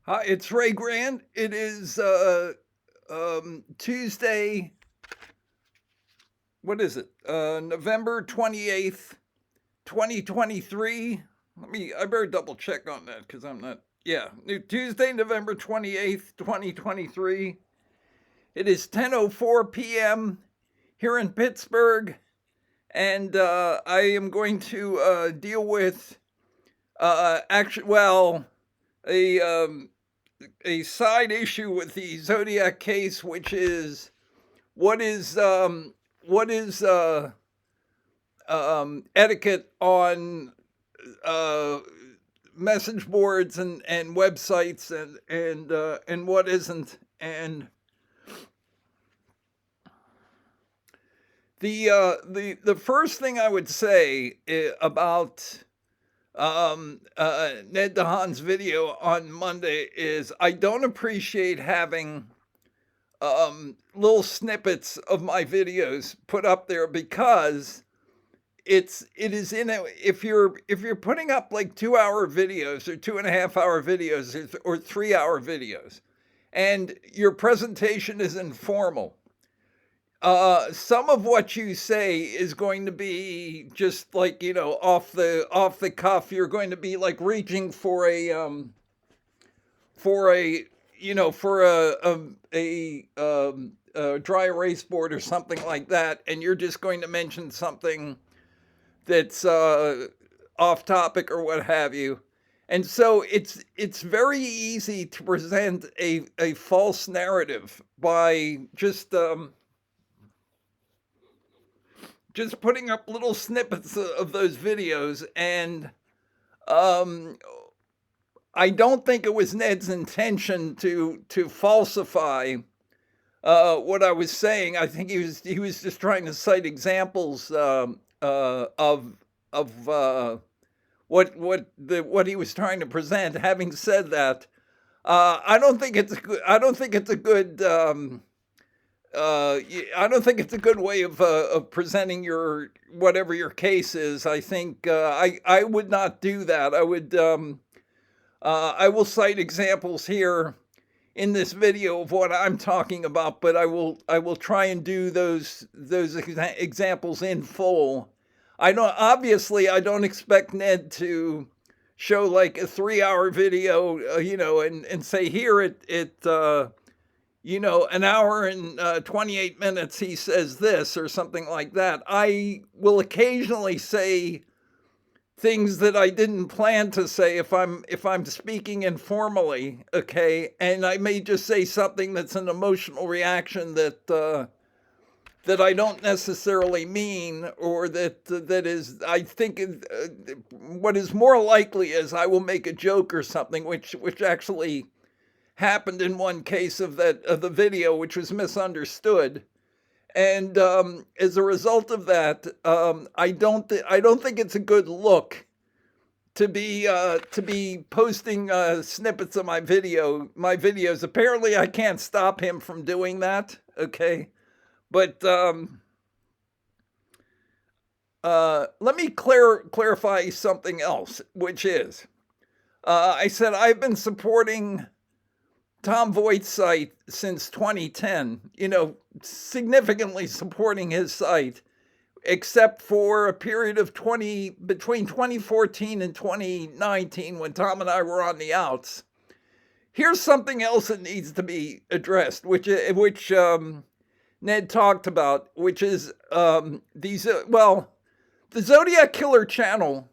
Hi, it's Ray Grant. It is Tuesday. What is it? November 28th, 2023. I better double check on that because I'm not. Yeah, Tuesday, November 28th, 2023. It is 10:04 p.m. here in Pittsburgh, and I am going to deal with a a side issue with the Zodiac case, which is what is um, what is etiquette on uh, message boards and websites and what isn't. And the first thing I would say about Ned Dehan's video on Monday is I don't appreciate having little snippets of my videos put up there because it is in a, if you're putting up like 2 hour videos or 2.5 hour videos or 3 hour videos and your presentation is informal, some of what you say is going to be just like, off the cuff. You're going to be like reaching for a for a dry erase board or something like that, and you're just going to mention something that's off topic or what have you. And so it's very easy to present a false narrative by just putting up little snippets of those videos. And um, I don't think it was Ned's intention to falsify what I was saying. I think he was just trying to cite examples of what he was trying to present. Having said that, I don't think it's good. I don't think it's a good. I don't think it's a good way of presenting your whatever your case is. I think I would not do that. I will cite examples here in this video of what I'm talking about, but I will try and do those examples in full. I don't expect Ned to show like a 3 hour video, and say here an hour and 28 minutes he says this or something like that. I will occasionally say things that I didn't plan to say if I'm speaking informally, okay, and I may just say something that's an emotional reaction that I don't necessarily mean, or that is, I think what is more likely is I will make a joke or something, which actually happened in one case of the video, which was misunderstood. And as a result of that, I don't think it's a good look to be posting snippets of my videos. Apparently, I can't stop him from doing that. Okay, but let me clarify something else, which is I said I've been supporting Tom Voigt's site since 2010, significantly supporting his site, except for a period of between 2014 and 2019 when Tom and I were on the outs. Here's something else that needs to be addressed, which Ned talked about, which is the Zodiac Killer channel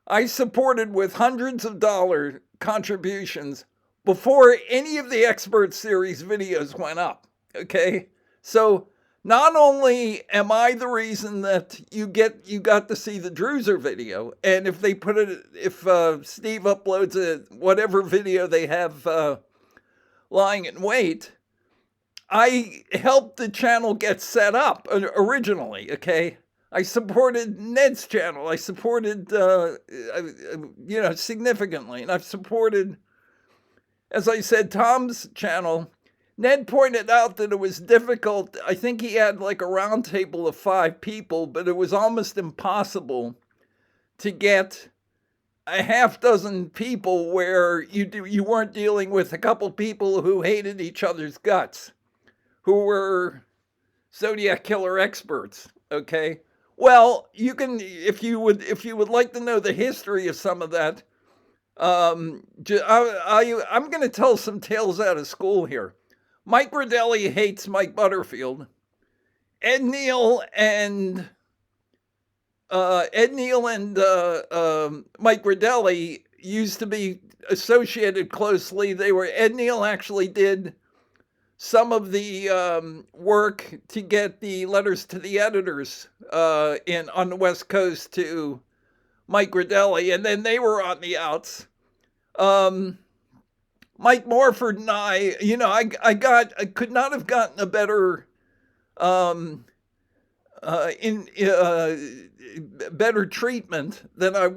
I supported with hundreds of dollar contributions before any of the Expert Series videos went up, okay? So not only am I the reason that you got to see the Druser video, and if Steve uploads whatever video they have lying in wait, I helped the channel get set up originally, okay? I supported Ned's channel. I supported, significantly, and I've supported, as I said, Tom's channel. Ned pointed out that it was difficult. I think he had like a round table of 5 people, but it was almost impossible to get a half dozen people where you weren't dealing with a couple people who hated each other's guts, who were Zodiac killer experts. Okay. Well, you can, if you would like to know the history of some of that. I'm going to tell some tales out of school here. Mike Rodelli hates Mike Butterfield. Ed Neal and Mike Rodelli used to be associated closely. Ed Neal actually did some of the work to get the letters to the editors on the West Coast to Mike Rodelli, and then they were on the outs. Mike Morford and I could not have gotten a better better treatment than I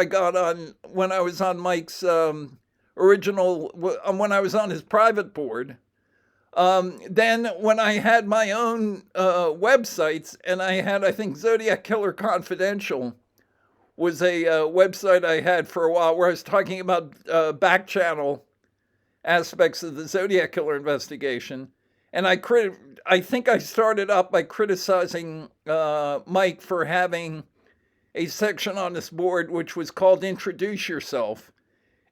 got on when I was on Mike's original when I was on his private board. Then when I had my own websites, and I think Zodiac Killer Confidential was a website I had for a while where I was talking about back channel aspects of the Zodiac Killer investigation. And I think I started up by criticizing Mike for having a section on this board which was called Introduce Yourself.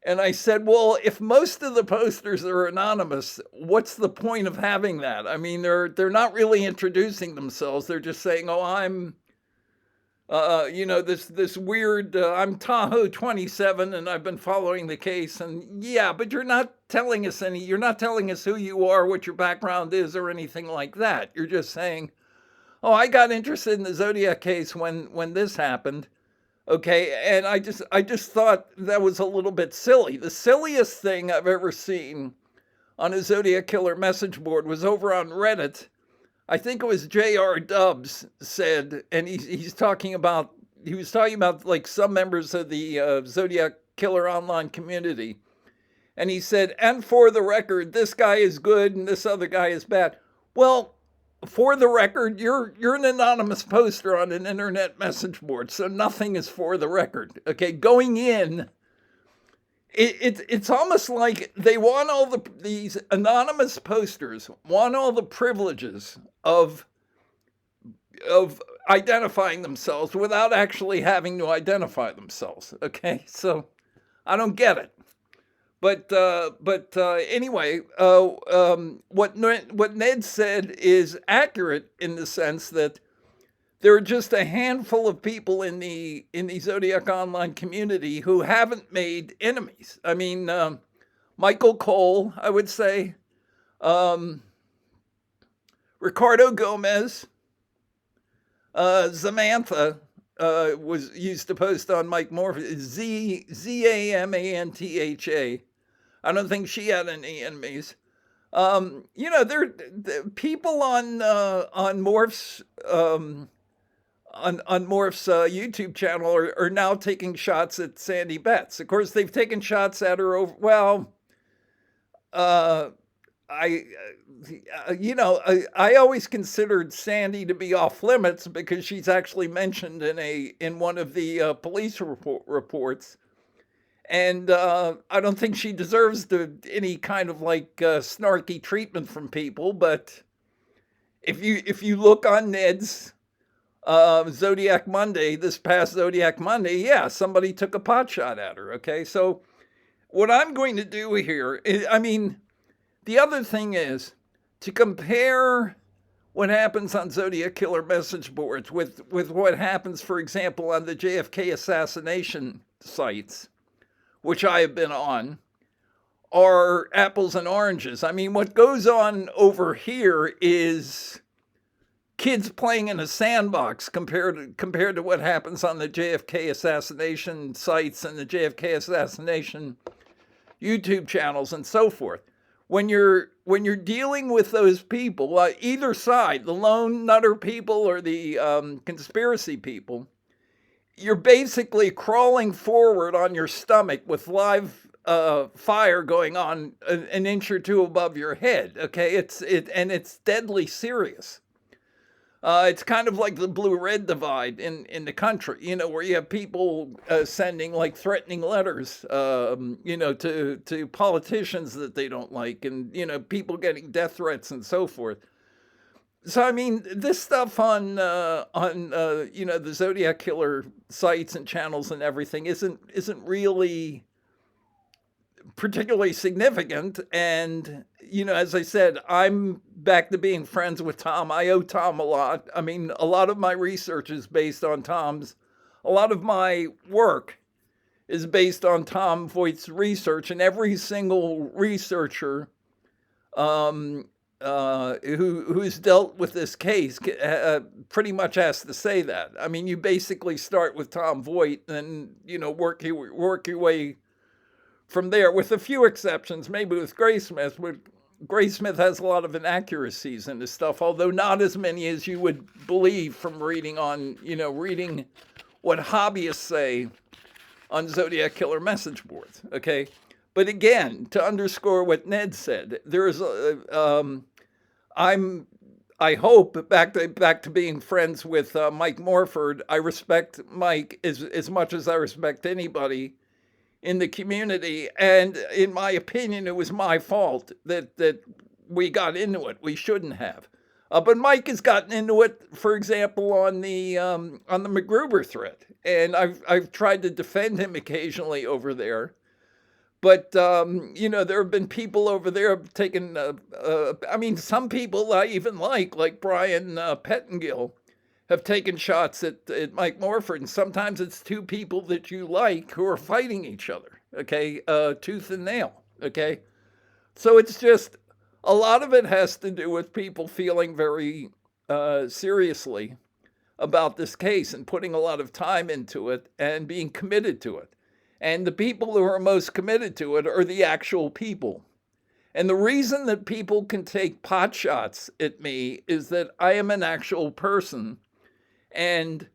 And I said, well, if most of the posters are anonymous, what's the point of having that? I mean, they're not really introducing themselves. They're just saying, oh, I'm this weird, I'm Tahoe 27 and I've been following the case. And yeah, but you're not telling us who you are, what your background is, or anything like that. You're just saying, oh, I got interested in the Zodiac case when this happened. Okay. And I just thought that was a little bit silly. The silliest thing I've ever seen on a Zodiac Killer message board was over on Reddit. I think it was J.R. Dubs said, and he was talking about like some members of the Zodiac Killer online community. And he said, and for the record, this guy is good and this other guy is bad. Well, for the record, you're an anonymous poster on an internet message board, so nothing is for the record. Okay, going in, it's almost like they want these anonymous posters want all the privileges of identifying themselves without actually having to identify themselves. Okay, so I don't get it. But anyway, what Ned said is accurate in the sense that there are just a handful of people in the Zodiac online community who haven't made enemies. I mean, Michael Cole, I would say, Ricardo Gomez, Zamantha was used to post on Mike Morphy, Zamantha. I don't think she had any enemies. There people on Morph's on Morph's YouTube channel are now taking shots at Sandy Betts. Of course, they've taken shots at her over. Well, I always considered Sandy to be off limits because she's actually mentioned in one of the police reports. And I don't think she deserves any kind of like snarky treatment from people. But if you look on Ned's Zodiac Monday, this past Zodiac Monday, yeah, somebody took a pot shot at her. Okay, so what I'm going to do here is, the other thing is to compare what happens on Zodiac Killer message boards with what happens, for example, on the JFK assassination sites, which I have been on, are apples and oranges. I mean, what goes on over here is kids playing in a sandbox compared to what happens on the JFK assassination sites and the JFK assassination YouTube channels and so forth. When you're dealing with those people, either side, the lone nutter people or the conspiracy people, you're basically crawling forward on your stomach with live fire going on an inch or two above your head. Okay, it's deadly serious. It's kind of like the blue-red divide in the country, where you have people sending like threatening letters, to politicians that they don't like, and people getting death threats and so forth. So I mean, this stuff on the Zodiac killer sites and channels and everything isn't really particularly significant. And, as I said, I'm back to being friends with Tom. I owe Tom a lot. I mean, a lot of my research is based on a lot of my work is based on Tom Voigt's research, and every single researcher who's dealt with this case pretty much has to say that. I mean, you basically start with Tom Voigt and, work your way from there, with a few exceptions, maybe with Graysmith. Graysmith has a lot of inaccuracies in his stuff, although not as many as you would believe from reading what hobbyists say on Zodiac killer message boards. Okay, but again, to underscore what Ned said, I hope back to being friends with Mike Morford. I respect Mike as much as I respect anybody in the community, and in my opinion, it was my fault that we got into it. We shouldn't have. But Mike has gotten into it, for example, on the MacGruber thread, and I've tried to defend him occasionally over there. But there have been people over there have taken. I mean, some people I even like Brian Pettengill, have taken shots at Mike Morford, and sometimes it's two people that you like who are fighting each other, okay, tooth and nail, okay? So it's just, a lot of it has to do with people feeling very seriously about this case and putting a lot of time into it and being committed to it. And the people who are most committed to it are the actual people. And the reason that people can take pot shots at me is that I am an actual person, and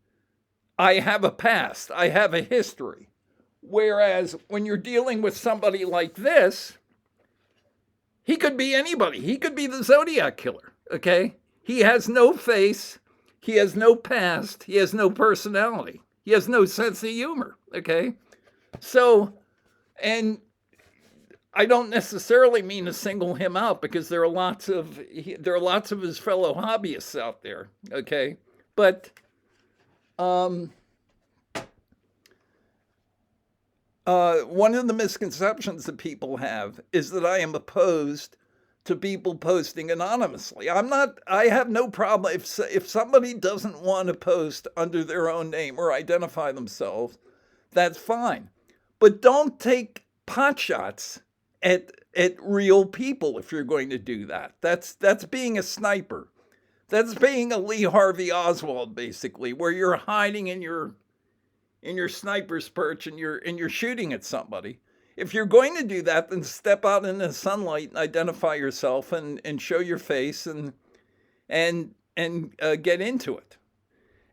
I have a past, I have a history. Whereas when you're dealing with somebody like this, he could be anybody. He could be the Zodiac killer, okay? He has no face, he has no past, he has no personality, he has no sense of humor, okay? So, and I don't necessarily mean to single him out, because there are lots of his fellow hobbyists out there, okay? But one of the misconceptions that people have is that I am opposed to people posting anonymously. I have no problem if somebody doesn't want to post under their own name or identify themselves, that's fine. But don't take pot shots at real people if you're going to do that. That's being a sniper. That's being a Lee Harvey Oswald, basically, where you're hiding in your sniper's perch and you're shooting at somebody. If you're going to do that, then step out in the sunlight and identify yourself and show your face and get into it.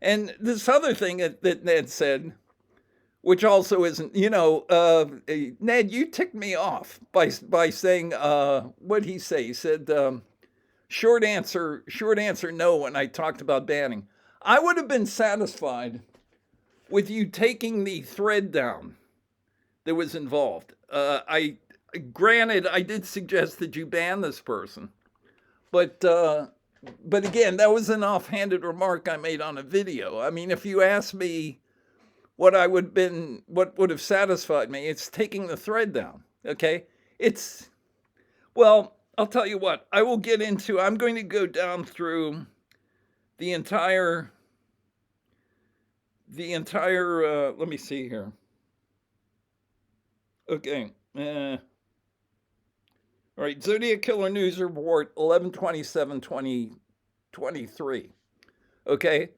And this other thing that Ned said, which also isn't, Ned, you ticked me off by saying, what'd he say? He said, short answer no, when I talked about banning. I would have been satisfied with you taking the thread down that was involved. Granted, I did suggest that you ban this person, but again, that was an offhanded remark I made on a video. I mean, if you ask me what would have satisfied me, it's taking the thread down. Okay, well, I'll tell you what. I'm going to go down through the entire. Let me see here. Okay. All right. Zodiac Killer News Report 11/27/2023. Okay.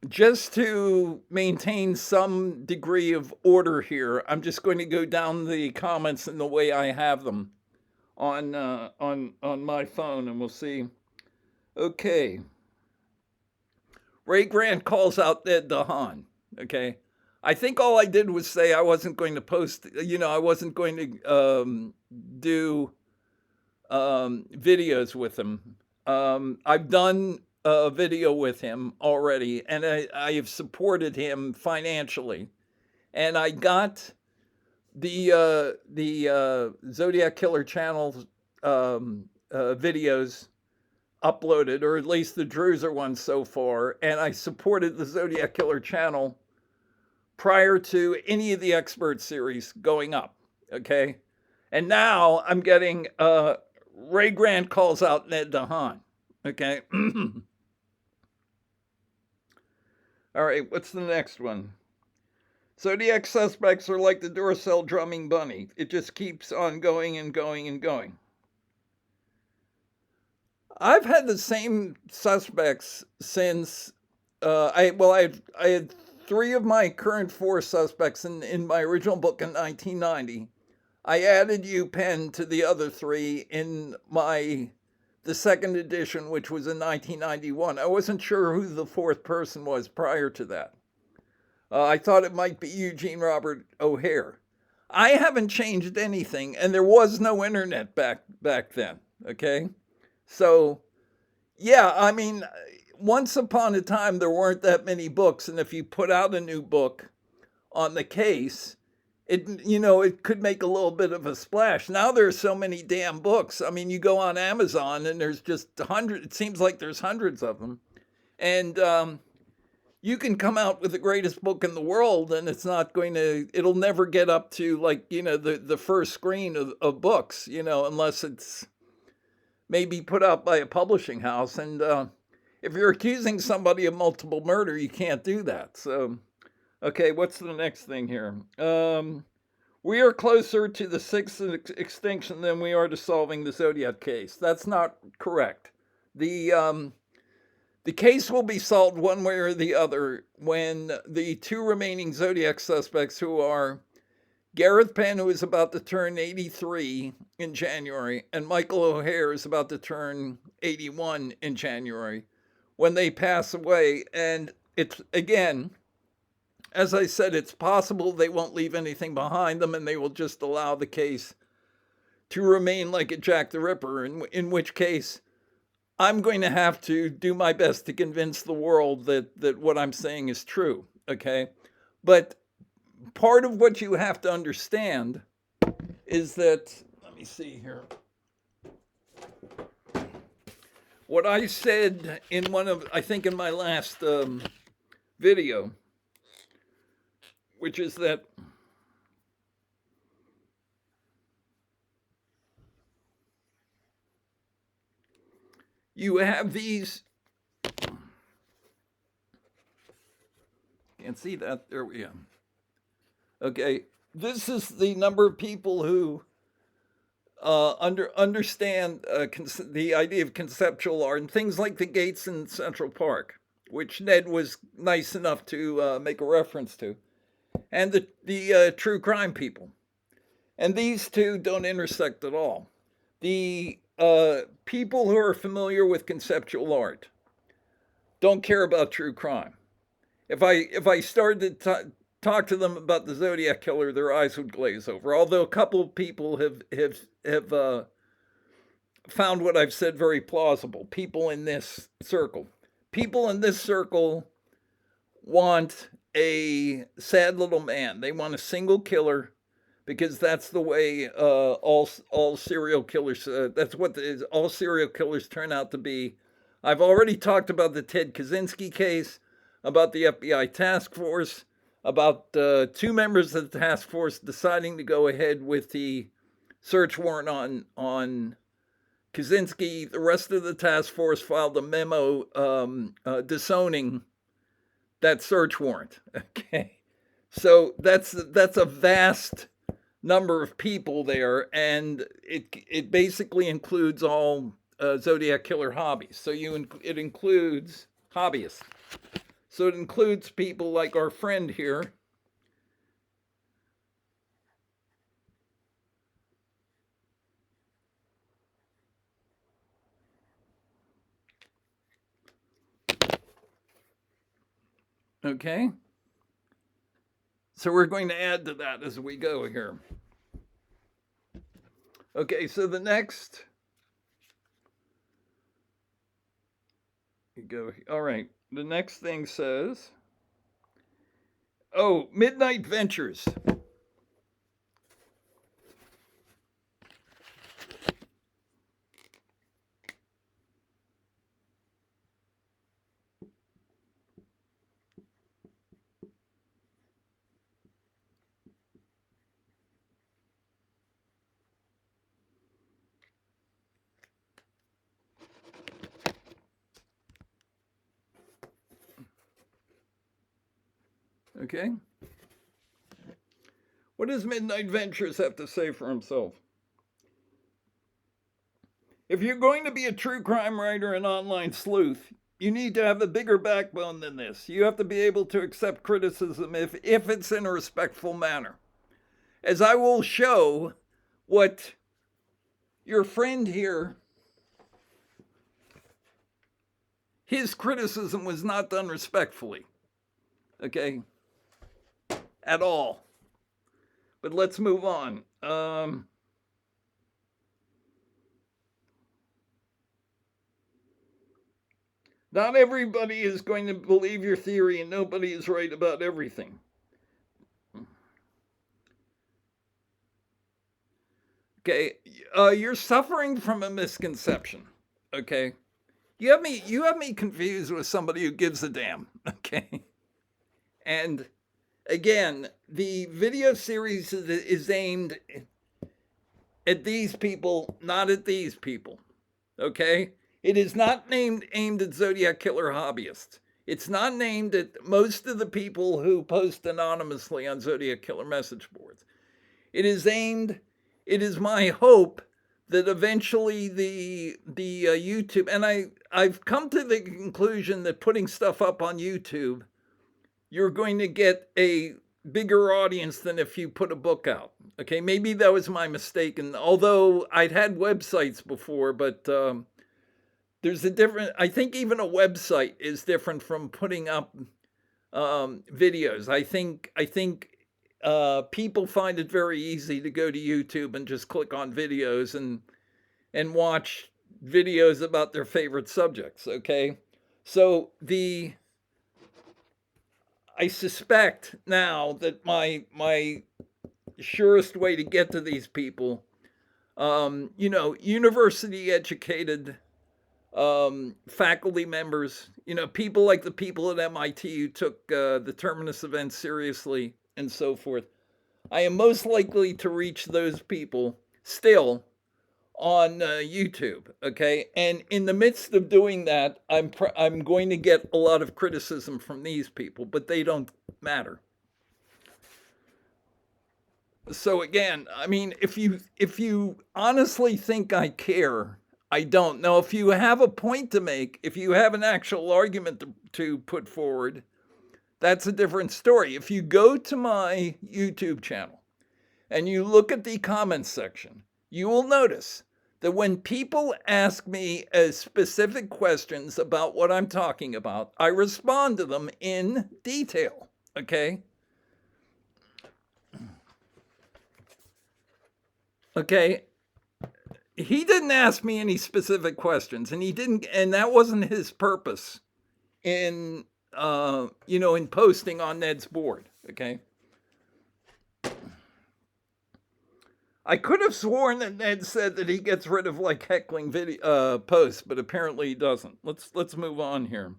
Just to maintain some degree of order here, I'm just going to go down the comments in the way I have them on my phone, and we'll see. Okay. Ray Grant calls out Dehan. Okay. I think all I did was say I wasn't going to post, I wasn't going to do videos with him. I've done a video with him already, and I have supported him financially. And I got the Zodiac Killer channel videos uploaded, or at least the Druser ones so far. And I supported the Zodiac Killer channel prior to any of the expert series going up. Okay. And now I'm getting Ray Grant calls out Ned Dehan. Okay. All right. What's the next one? Zodiac suspects are like the Duracell drumming bunny. It just keeps on going and going and going. I've had the same suspects since I had three of my current four suspects in my original book in 1990. I added UPenn to the other three in the second edition, which was in 1991. I wasn't sure who the fourth person was prior to that. I thought it might be Eugene Robert O'Hare. I haven't changed anything, and there was no internet back then. Okay, so yeah, I mean, once upon a time there weren't that many books, and if you put out a new book on the case, it could make a little bit of a splash. Now there's so many damn books. I mean, you go on Amazon and there's just hundreds. It seems like there's hundreds of them, and you can come out with the greatest book in the world, and it'll never get up to the first screen of books, unless it's maybe put out by a publishing house. And if you're accusing somebody of multiple murder, you can't do that. So, okay, what's the next thing here? We are closer to the sixth extinction than we are to solving the Zodiac case. That's not correct. The case will be solved one way or the other when the two remaining Zodiac suspects, who are Gareth Penn, who is about to turn 83 in January, and Michael O'Hare is about to turn 81 in January, when they pass away. And it's, again, as I said, it's possible they won't leave anything behind them and they will just allow the case to remain like a Jack the Ripper, in which case I'm going to have to do my best to convince the world that what I'm saying is true, okay? But part of what you have to understand is that, let me see here. What I said in in my last video, which is that you have these, can't see that, there we go. Okay, this is the number of people who understand the idea of conceptual art and things like the gates in Central Park, which Ned was nice enough to make a reference to, and the true crime people. And these two don't intersect at all. The people who are familiar with conceptual art don't care about true crime. If I started to talk to them about the Zodiac Killer, their eyes would glaze over. Although a couple of people have found what I've said very plausible. People in this circle want a sad little man. They want a single killer, because that's the way all serial killers. That's what all serial killers turn out to be. I've already talked about the Ted Kaczynski case, about the FBI task force, about two members of the task force deciding to go ahead with the search warrant on Kaczynski. The rest of the task force filed a memo disowning that search warrant. Okay, so that's a vast number of people there, and it basically includes all Zodiac Killer hobbies. So it includes hobbyists. So it includes people like our friend here. Okay. So we're going to add to that as we go here. Okay, so the next go. All right. The next thing says, oh, Midnight Ventures. Okay. What does Midnight Ventures have to say for himself? If you're going to be a true crime writer and online sleuth, you need to have a bigger backbone than this. You have to be able to accept criticism if it's in a respectful manner. As I will show, what your friend here, his criticism was not done respectfully. Okay? At all. But let's move on. Not everybody is going to believe your theory, and nobody is right about everything. Okay, you're suffering from a misconception. Okay, you have me confused with somebody who gives a damn. Okay, and again, the video series is aimed at these people, not at these people. Okay. It is not aimed at Zodiac killer hobbyists. It's not aimed at most of the people who post anonymously on Zodiac killer message boards. It is my hope that eventually the YouTube, and I've come to the conclusion that putting stuff up on YouTube, you're going to get a bigger audience than if you put a book out. Okay, maybe that was my mistake. And although I'd had websites before, but there's a different, I think even a website is different from putting up videos. I think people find it very easy to go to YouTube and just click on videos and watch videos about their favorite subjects. Okay. So I suspect now that my surest way to get to these people, university educated faculty members, people like the people at MIT who took the Terminus event seriously and so forth. I am most likely to reach those people still on YouTube, okay? And in the midst of doing that, I'm going to get a lot of criticism from these people, but they don't matter. So again, I mean, if you honestly think I care, I don't. Now, if you have a point to make, if you have an actual argument to put forward, that's a different story. If you go to my YouTube channel and you look at the comments section, you will notice that when people ask me specific questions about what I'm talking about, I respond to them in detail, okay? Okay. He didn't ask me any specific questions, and that wasn't his purpose in in posting on Ned's board. Okay. I could have sworn that Ned said that he gets rid of like heckling video posts, but apparently he doesn't. Let's move on here.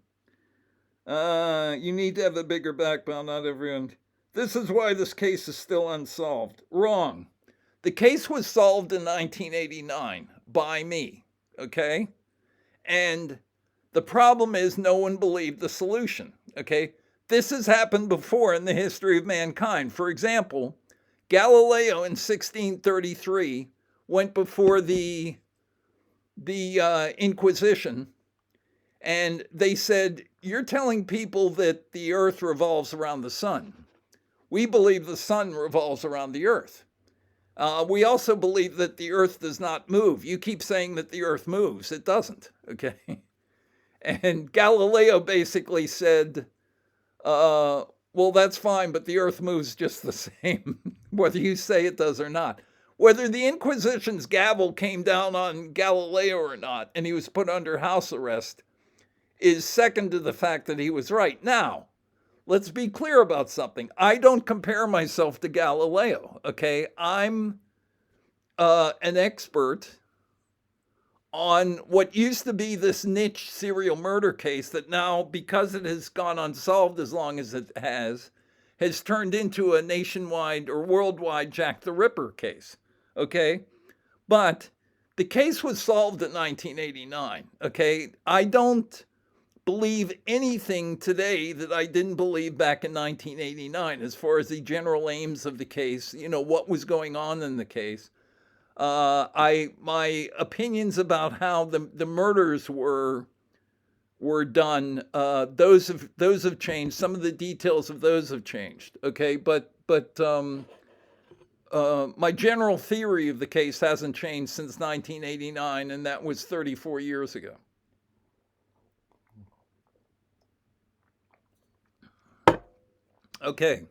You need to have a bigger backbone, not everyone. This is why this case is still unsolved. Wrong. The case was solved in 1989 by me, okay? And the problem is no one believed the solution, okay? This has happened before in the history of mankind. For example, Galileo in 1633 went before the Inquisition, and they said, you're telling people that the earth revolves around the sun. We believe the sun revolves around the earth. We also believe that the earth does not move. You keep saying that the earth moves. It doesn't, okay? And Galileo basically said, well, that's fine, but the earth moves just the same, whether you say it does or not. Whether the Inquisition's gavel came down on Galileo or not, and he was put under house arrest, is second to the fact that he was right. Now, let's be clear about something. I don't compare myself to Galileo, okay? I'm an expert on what used to be this niche serial murder case that now, because it has gone unsolved as long as it has turned into a nationwide or worldwide Jack the Ripper case, okay? But the case was solved in 1989, okay? I don't believe anything today that I didn't believe back in 1989 as far as the general aims of the case, what was going on in the case. My opinions about how the murders were done, those have changed. Some of the details of those have changed. Okay, but my general theory of the case hasn't changed since 1989, and that was 34 years ago. Okay.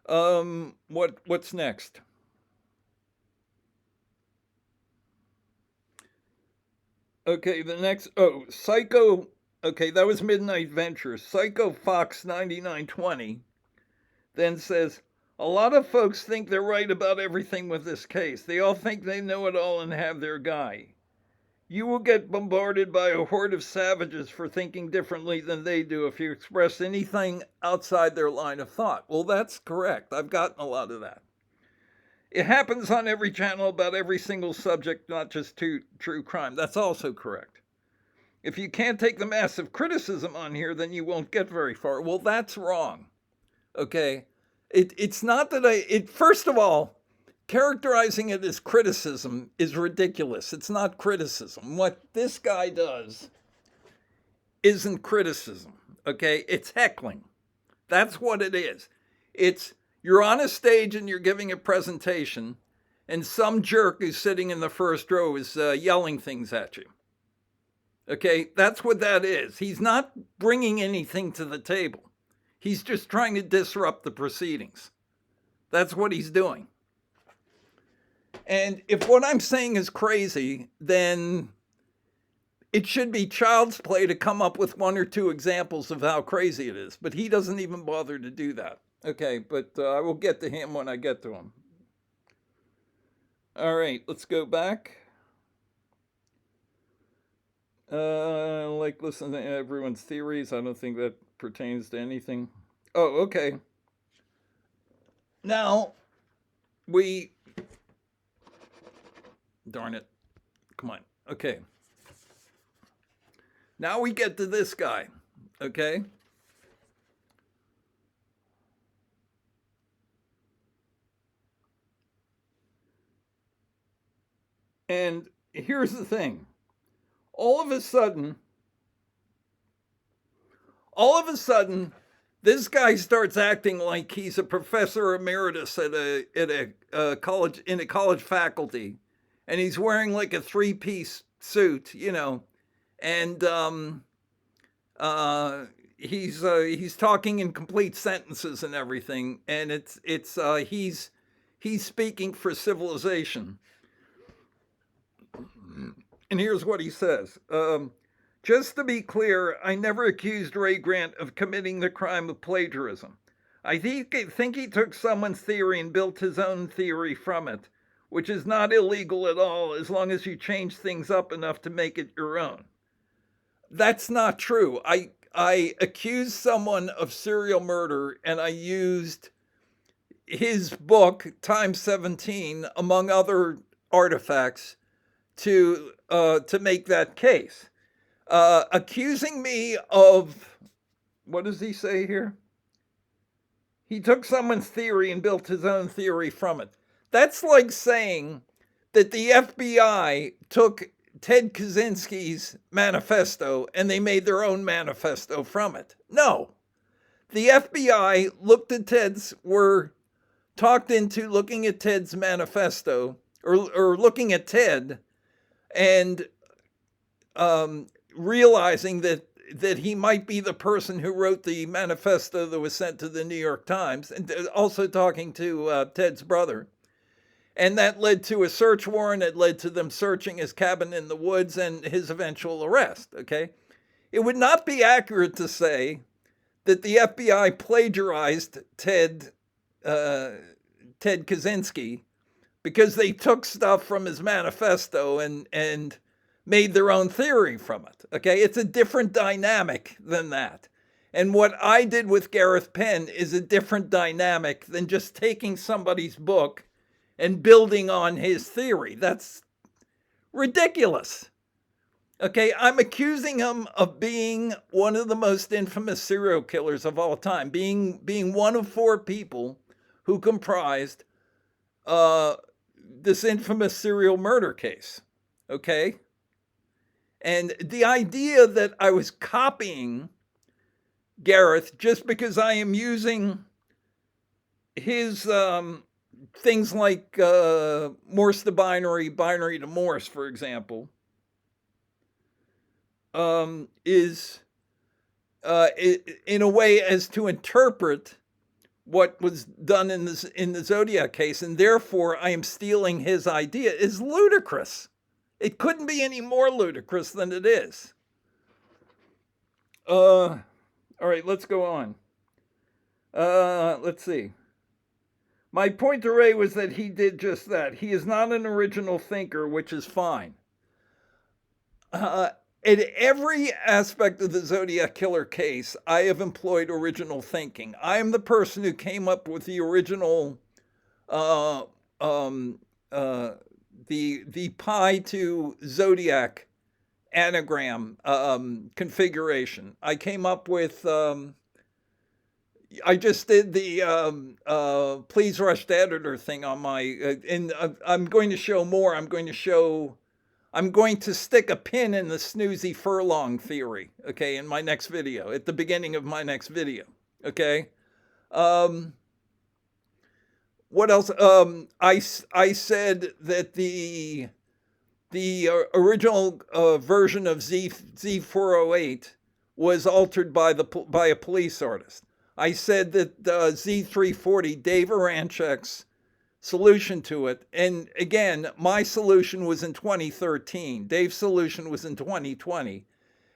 What's next? Okay, the next, Psycho, okay, that was Midnight Ventures. Psycho Fox 9920 then says, a lot of folks think they're right about everything with this case. They all think they know it all and have their guy. You will get bombarded by a horde of savages for thinking differently than they do if you express anything outside their line of thought. Well, that's correct. I've gotten a lot of that. It happens on every channel about every single subject, not just true crime. That's also correct. If you can't take the massive criticism on here, then you won't get very far. Well, that's wrong. Okay? It's not that first of all, characterizing it as criticism is ridiculous. It's not criticism. What this guy does isn't criticism. Okay? It's heckling. That's what it is. You're on a stage and you're giving a presentation, and some jerk who's sitting in the first row is yelling things at you. Okay, that's what that is. He's not bringing anything to the table. He's just trying to disrupt the proceedings. That's what he's doing. And if what I'm saying is crazy, then it should be child's play to come up with one or two examples of how crazy it is. But he doesn't even bother to do that. Okay, but I will get to him when I get to him. All right, let's go back. Like listen to everyone's theories. I don't think that pertains to anything. Oh, okay. Now, darn it. Come on. Okay. Now we get to this guy. Okay. And here's the thing. All of a sudden, this guy starts acting like he's a professor emeritus at a college, in a college faculty, and he's wearing like a three-piece suit, and he's talking in complete sentences and everything, and he's speaking for civilization. And here's what he says. Just to be clear, I never accused Ray Grant of committing the crime of plagiarism. I think he took someone's theory and built his own theory from it, which is not illegal at all as long as you change things up enough to make it your own. That's not true. I accused someone of serial murder, and I used his book, Time 17, among other artifacts, to make that case. Accusing me of, what does he say here? He took someone's theory and built his own theory from it. That's like saying that the FBI took Ted Kaczynski's manifesto and they made their own manifesto from it. No. The FBI talked into looking at Ted's manifesto, or looking at Ted, and realizing that he might be the person who wrote the manifesto that was sent to the New York Times, and also talking to Ted's brother. And that led to a search warrant. It led to them searching his cabin in the woods and his eventual arrest, okay? it would not be accurate to say that the FBI plagiarized Ted Kaczynski because they took stuff from his manifesto and made their own theory from it. Okay, it's a different dynamic than that. And what I did with Gareth Penn is a different dynamic than just taking somebody's book and building on his theory. That's ridiculous. Okay, I'm accusing him of being one of the most infamous serial killers of all time, being one of 4 people who comprised this infamous serial murder case. Okay, and the idea that I was copying Gareth just because I am using his things like Morse to binary, binary to Morse, for example, is in a way as to interpret what was done in the Zodiac case, and therefore I am stealing his idea, is ludicrous. It couldn't be any more ludicrous than it is. All right, let's go on. Let's see. My point to Ray was that he did just that. He is not an original thinker, which is fine. In every aspect of the Zodiac Killer case, I have employed original thinking. I am the person who came up with the original, the pi to Zodiac anagram configuration. I came up with. I just did the please rush to editor thing on my, and I'm going to show more. I'm going to stick a pin in the snoozy furlong theory, okay, in my next video, at the beginning of my next video, okay? What else? I said that the original version of Z408 was altered by a police artist. I said that Z340, Dave Aranchek's solution to it, and again, my solution was in 2013. Dave's solution was in 2020.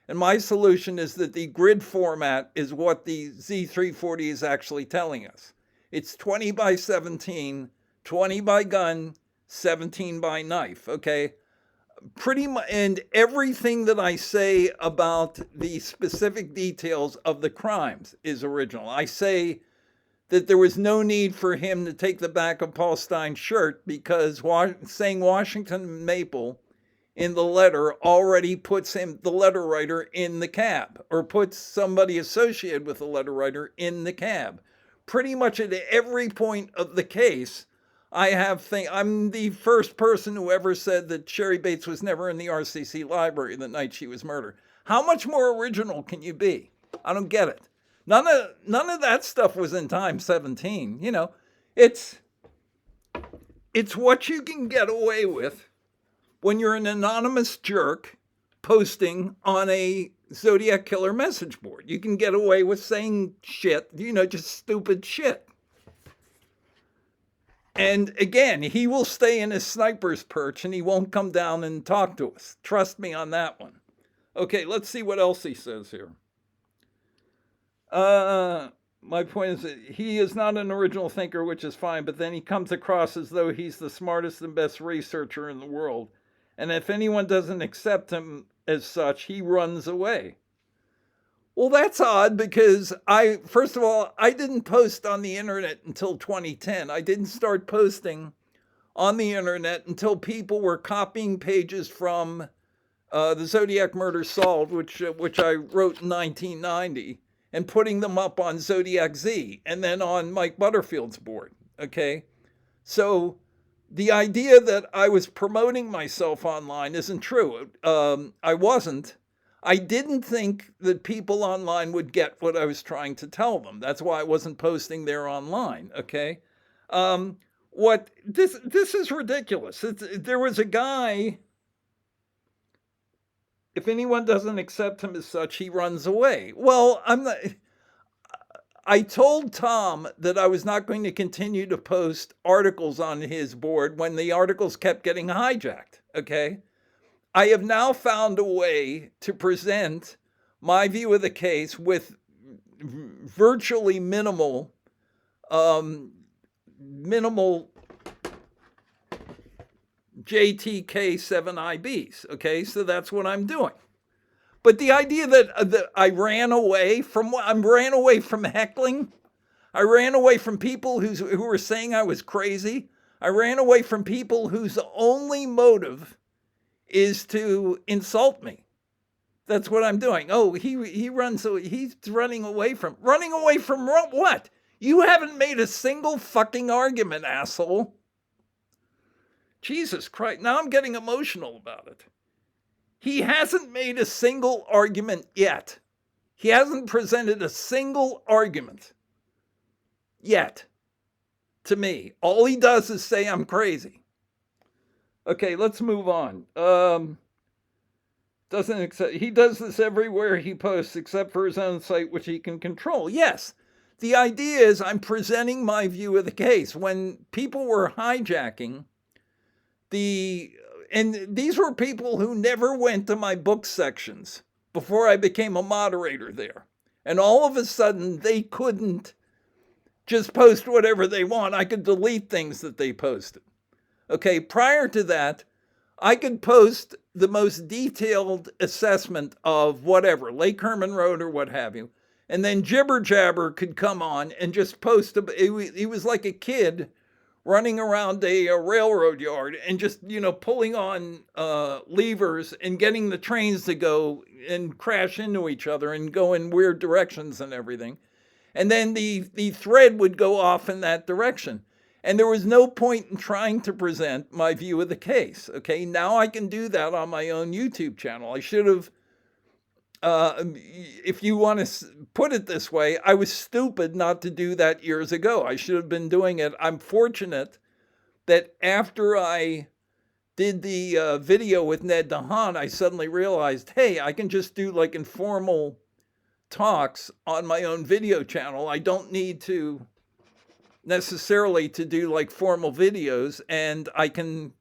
And my solution is that the grid format is what the Z340 is actually telling us. It's 20 by 17, 20 by gun, 17 by knife, okay? Pretty much, and everything that I say about the specific details of the crimes is original. I say that there was no need for him to take the back of Paul Stein's shirt because saying Washington Maple in the letter already puts him, the letter writer, in the cab, or puts somebody associated with the letter writer in the cab. Pretty much at every point of the case, I'm the first person who ever said that Sherry Bates was never in the RCC library the night she was murdered. How much more original can you be? I don't get it. None of that stuff was in Time 17. You know, it's what you can get away with when you're an anonymous jerk posting on a Zodiac Killer message board. You can get away with saying shit, you know, just stupid shit. And again, he will stay in his sniper's perch and he won't come down and talk to us. Trust me on that one. Okay, let's see what else he says here. My point is that he is not an original thinker, which is fine, but then he comes across as though he's the smartest and best researcher in the world. And if anyone doesn't accept him as such, he runs away. Well, that's odd because first of all, I didn't post on the internet until 2010. I didn't start posting on the internet until people were copying pages from the Zodiac Murder Solved, which I wrote in 1990, and putting them up on Zodiac Z and then on Mike Butterfield's board, okay? So the idea that I was promoting myself online isn't true. I wasn't. I didn't think that people online would get what I was trying to tell them. That's why I wasn't posting there online, okay? This is ridiculous. There was a guy, if anyone doesn't accept him as such, he runs away. Well, I told Tom that I was not going to continue to post articles on his board when the articles kept getting hijacked, okay? I have now found a way to present my view of the case with virtually minimal JTK7IBs. Okay, so that's what I'm doing. But the idea that I ran away from heckling, I ran away from people who were saying I was crazy. I ran away from people whose only motive is to insult me. That's what I'm doing. Oh, he's running away from what? You haven't made a single fucking argument, asshole. Jesus Christ. Now I'm getting emotional about it. He hasn't made a single argument yet. He hasn't presented a single argument yet to me. All he does is say I'm crazy. Okay, let's move on. He does this everywhere he posts except for his own site, which he can control. Yes, the idea is I'm presenting my view of the case. When people were hijacking and these were people who never went to my book sections before I became a moderator there. And all of a sudden, they couldn't just post whatever they want. I could delete things that they posted. Okay, prior to that, I could post the most detailed assessment of whatever, Lake Herman Road or what have you. And then Jibber Jabber could come on and just post. He was like a kid running around a railroad yard and just, pulling on levers and getting the trains to go and crash into each other and go in weird directions and everything. And then the thread would go off in that direction. And there was no point in trying to present my view of the case. Okay, now I can do that on my own YouTube channel. I should have, if you want to put it this way, I was stupid not to do that years ago. I should have been doing it. I'm fortunate that after I did the video with Ned Dehan, I suddenly realized, hey, I can just do like informal talks on my own video channel. I don't need to necessarily to do like formal videos, and I can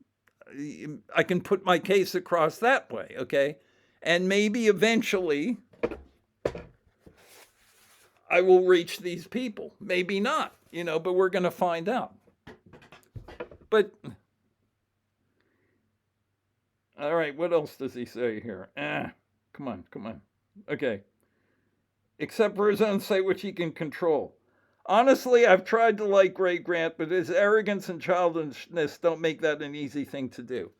put my case across that way, okay? And maybe eventually I will reach these people. Maybe not, but we're going to find out. But all right, what else does he say here? Come on. Okay. Except for his own site, which he can control. Honestly, I've tried to like Ray Grant, but his arrogance and childishness don't make that an easy thing to do.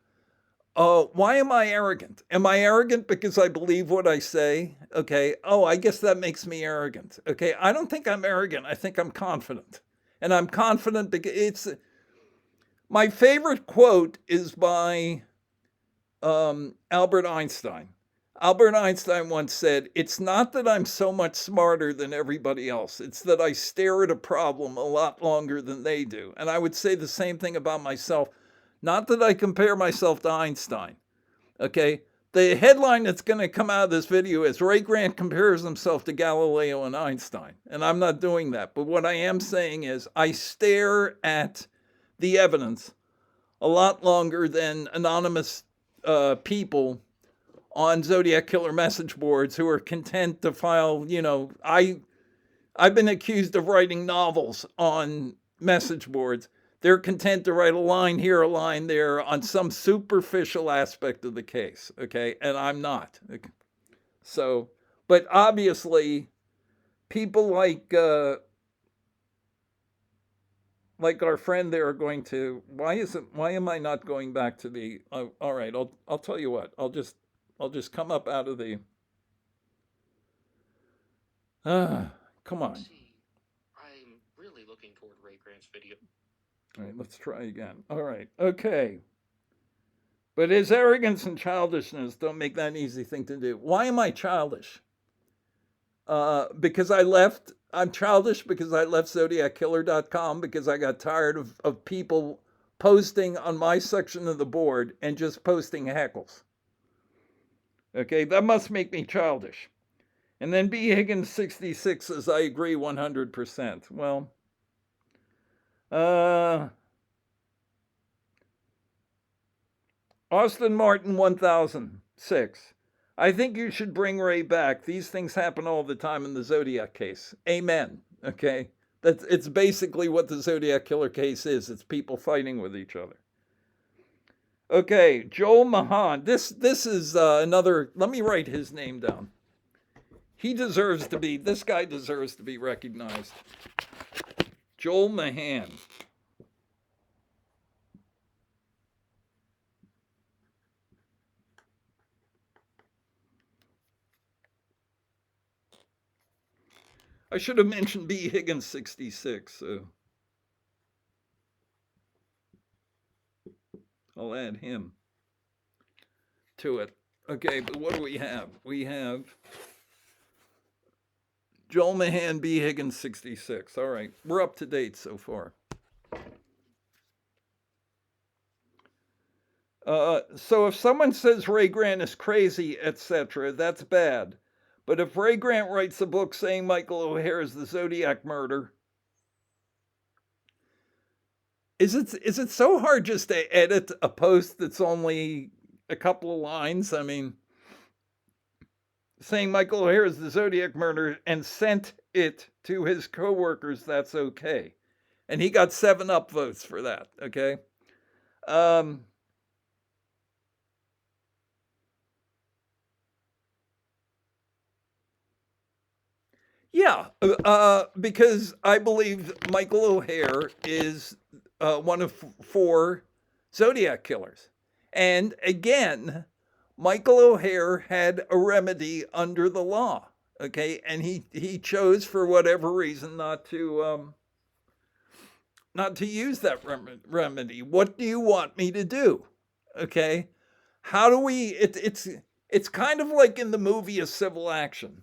Why am I arrogant? Am I arrogant because I believe what I say? Okay. Oh, I guess that makes me arrogant. Okay. I don't think I'm arrogant. I think I'm confident. And I'm confident because my favorite quote is by Albert Einstein. Albert Einstein once said, "It's not that I'm so much smarter than everybody else. It's that I stare at a problem a lot longer than they do." And I would say the same thing about myself. Not that I compare myself to Einstein. Okay? The headline that's going to come out of this video is Ray Grant compares himself to Galileo and Einstein. And I'm not doing that. But what I am saying is I stare at the evidence a lot longer than anonymous people on Zodiac killer message boards who are content to file, I've been accused of writing novels on message boards. They're content to write a line here, a line there on some superficial aspect of the case, okay? And I'm not. So, but obviously, people like our friend there are going to, why am I not going back to the, all right, I'll tell you what, I'll just come up out of the, come on. I'm really looking toward Ray Grant's video. All right, let's try again. All right, okay. But his arrogance and childishness don't make that an easy thing to do. Why am I childish? Because I'm childish because I left ZodiacKiller.com because I got tired of people posting on my section of the board and just posting heckles. Okay, that must make me childish. And then B. Higgins 66 says, I agree 100%. Well, Austin Martin 1006. I think you should bring Ray back. These things happen all the time in the Zodiac case. Amen. Okay. It's basically what the Zodiac killer case is. It's people fighting with each other. Okay, Joel Mahan. This is another. Let me write his name down. This guy deserves to be recognized. Joel Mahan. I should have mentioned B. Higgins 66. So I'll add him to it. Okay, but what do we have? We have Joel Mahan, B. Higgins 66. All right, we're up to date so far. So if someone says Ray Grant is crazy, etc., that's bad. But if Ray Grant writes a book saying Michael O'Hare is the Zodiac murder, is it so hard just to edit a post that's only a couple of lines? I mean, saying Michael O'Hare is the Zodiac murder and sent it to his coworkers, that's okay. And he got 7 upvotes for that, okay? Yeah, because I believe Michael O'Hare is one of 4 Zodiac killers. And again, Michael O'Hare had a remedy under the law, okay? And he chose, for whatever reason, not to use that remedy. What do you want me to do? Okay? How do we? It's kind of like in the movie A Civil Action,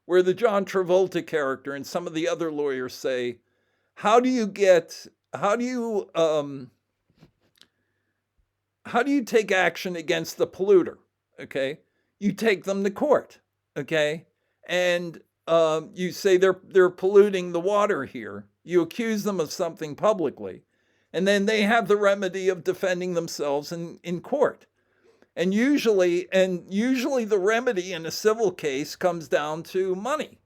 where the John Travolta character and some of the other lawyers say, how do you take action against the polluter? Okay, you take them to court. Okay, and you say they're polluting the water here. You accuse them of something publicly, and then they have the remedy of defending themselves in court. And usually the remedy in a civil case comes down to money.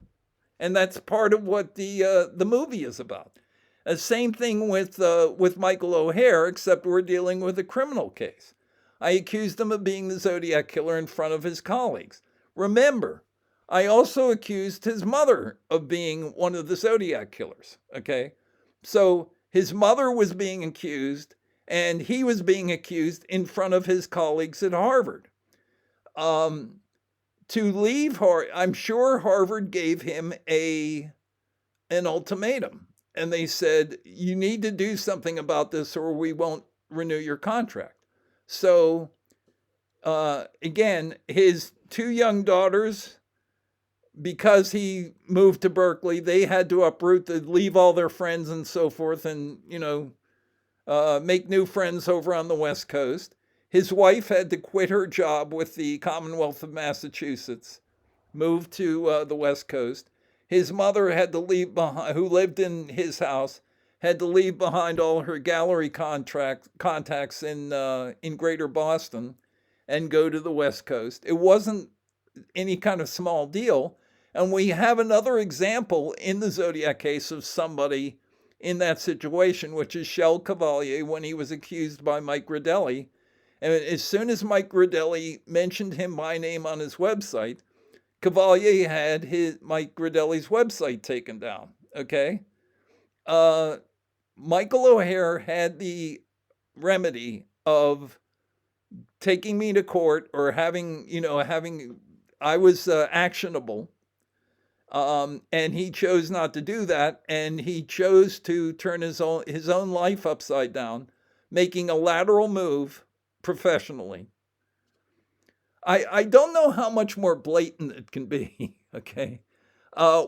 And that's part of what the movie is about. Same thing with Michael O'Hare, except we're dealing with a criminal case. I accused him of being the Zodiac killer in front of his colleagues. Remember, I also accused his mother of being one of the Zodiac killers, okay? So his mother was being accused, and he was being accused in front of his colleagues at Harvard. To leave Harvard, I'm sure Harvard gave him an ultimatum, and they said, you need to do something about this or we won't renew your contract. So again, his 2 young daughters, because he moved to Berkeley, they had to uproot, to leave all their friends and so forth, and make new friends over on the West Coast. His wife had to quit her job with the Commonwealth of Massachusetts, move to the West Coast. His mother had to leave behind, who lived in his house, had to leave behind all her gallery contacts in Greater Boston and go to the West Coast. It wasn't any kind of small deal. And we have another example in the Zodiac case of somebody in that situation, which is Shel Cavalier, when he was accused by Mike Gradelli. And as soon as Mike Gradelli mentioned him by name on his website, Cavalier had Mike Gradelli's website taken down. Okay, Michael O'Hare had the remedy of taking me to court or having I was actionable. And he chose not to do that, and he chose to turn his own life upside down, making a lateral move professionally. I don't know how much more blatant it can be, okay?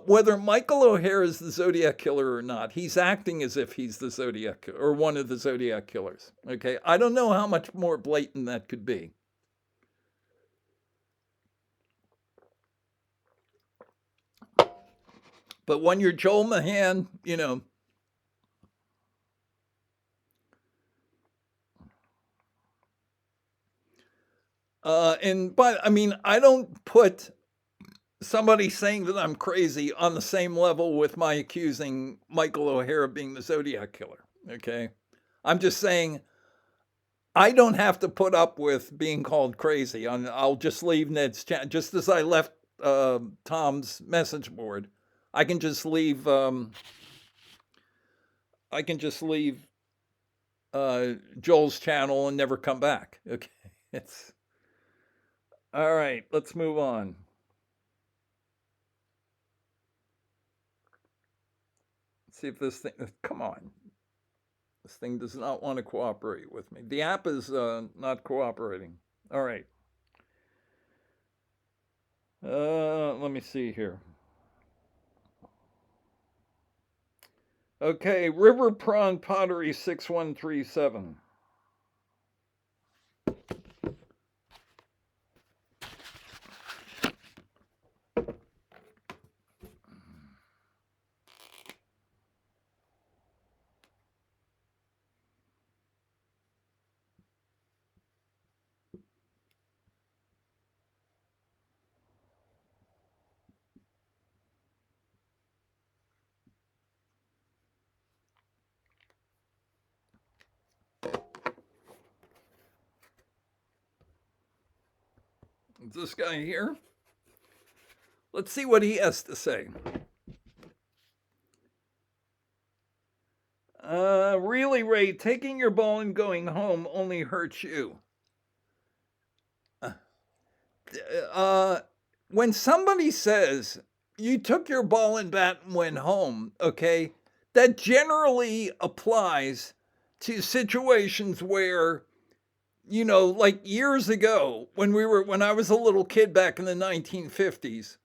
Whether Michael O'Hare is the Zodiac killer or not, he's acting as if he's the Zodiac or one of the Zodiac killers, okay? I don't know how much more blatant that could be. But when you're Joel Mahan, I mean, I don't put somebody saying that I'm crazy on the same level with my accusing Michael O'Hara of being the Zodiac killer. Okay. I'm just saying I don't have to put up with being called crazy. I'll just leave Ned's chat. Just as I left Tom's message board, I can just leave. I can just leave Joel's channel and never come back. Okay, it's all right. Let's move on. Let's see if this thing. Come on, this thing does not want to cooperate with me. The app is not cooperating. All right. Let me see here. Okay, River Prawn Pottery 6137. Is this guy here? Let's see what he has to say. Really, Ray, taking your ball and going home only hurts you. When somebody says you took your ball and bat and went home, okay, that generally applies to situations where, you know, like years ago when I was a little kid back in the 1950s,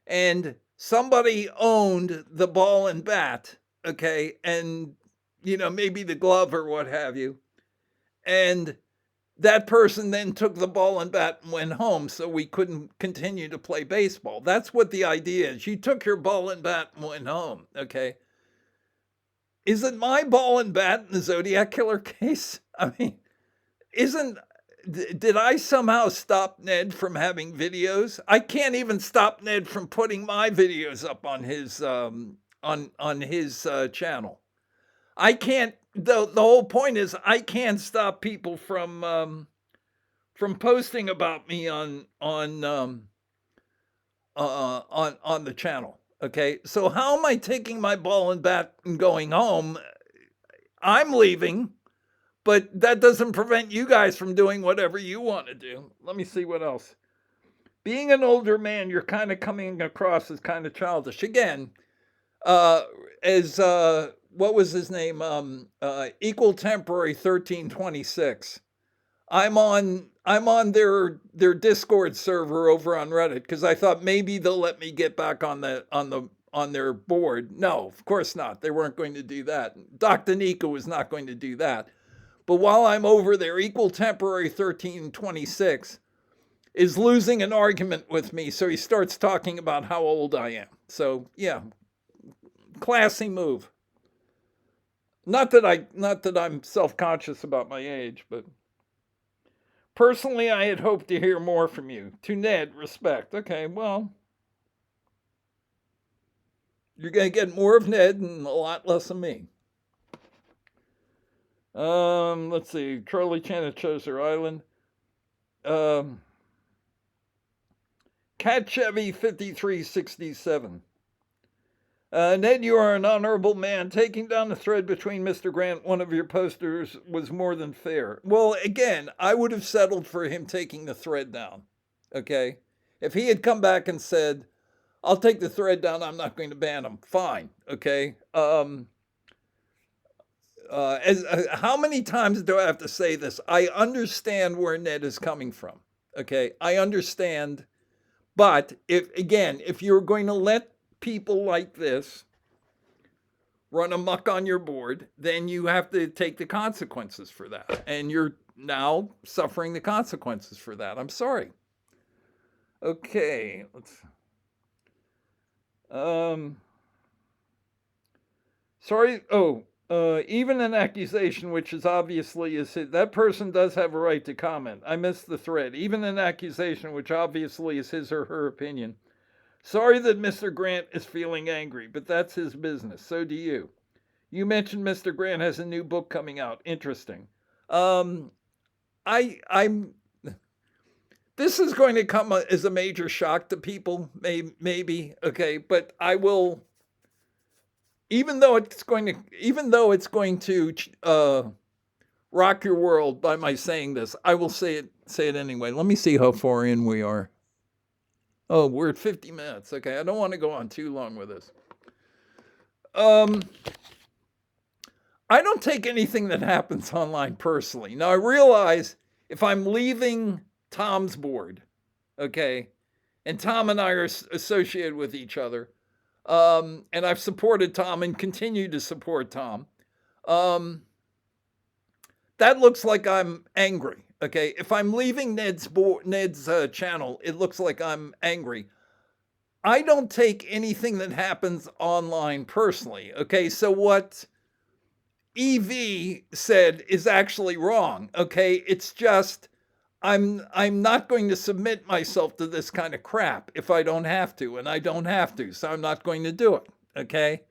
and somebody owned the ball and bat, okay, and you know, maybe the glove or what have you, and that person then took the ball and bat and went home so we couldn't continue to play baseball. That's what the idea is. You took your ball and bat and went home, okay? Is it my ball and bat in the Zodiac killer case? I mean, did I somehow stop Ned from having videos? I can't even stop Ned from putting my videos up on his on his channel. I can't. The whole point is I can't stop people from posting about me on the channel. Okay, so how am I taking my ball and bat and going home? I'm leaving, but that doesn't prevent you guys from doing whatever you want to do. Let me see what else. Being an older man, you're kind of coming across as kind of childish. Again, as what was his name? Equal Temporary 1326. I'm on their Discord server over on Reddit because I thought maybe they'll let me get back on their board. No, of course not. They weren't going to do that. Dr. Nika was not going to do that. But while I'm over there, Equal Temporary 1326 is losing an argument with me, so he starts talking about how old I am. So yeah, classy move. Not that I'm self-conscious about my age, but personally, I had hoped to hear more from you. To Ned, respect. Okay, well, you're going to get more of Ned and a lot less of me. Let's see. Charlie Chan at Choser Island. Cat Chevy 5367. Ned, you are an honorable man. Taking down the thread between Mr. Grant, one of your posters, was more than fair. Well, again, I would have settled for him taking the thread down. Okay? If he had come back and said, I'll take the thread down, I'm not going to ban him. Fine. Okay? How many times do I have to say this? I understand where Ned is coming from. Okay? I understand. But if you're going to let people like this run amok on your board, then you have to take the consequences for that. And you're now suffering the consequences for that. I'm sorry. Okay, let's sorry. Even an accusation which is obviously is his, that person does have a right to comment. I missed the thread. Even an accusation which obviously is his or her opinion. Sorry that Mr. Grant is feeling angry, but that's his business. So do you. You mentioned Mr. Grant has a new book coming out. Interesting. Um, I'm. This is going to come as a major shock to people, maybe. Okay, but I will. Even though it's going to rock your world by my saying this, I will say it anyway. Let me see how far in we are. Oh, we're at 50 minutes. Okay, I don't want to go on too long with this. Um, I don't take anything that happens online personally. Now, I realize if I'm leaving Tom's board, okay, and Tom and I are associated with each other, and I've supported Tom and continue to support Tom, um, that looks like I'm angry. Okay, if I'm leaving Ned's channel, it looks like I'm angry. I don't take anything that happens online personally. Okay, so what EV said is actually wrong. Okay, it's just I'm not going to submit myself to this kind of crap if I don't have to, and I don't have to, so I'm not going to do it. Okay,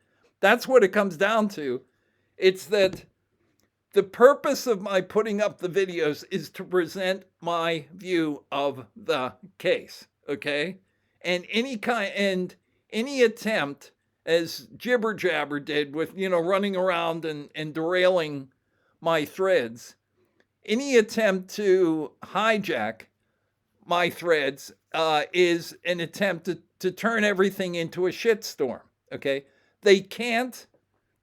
that's what it comes down to. It's that the purpose of my putting up the videos is to present my view of the case. Okay, and any attempt, as Jibber Jabber did with running around and derailing my threads, any attempt to hijack my threads is an attempt to turn everything into a shitstorm. Okay, they can't.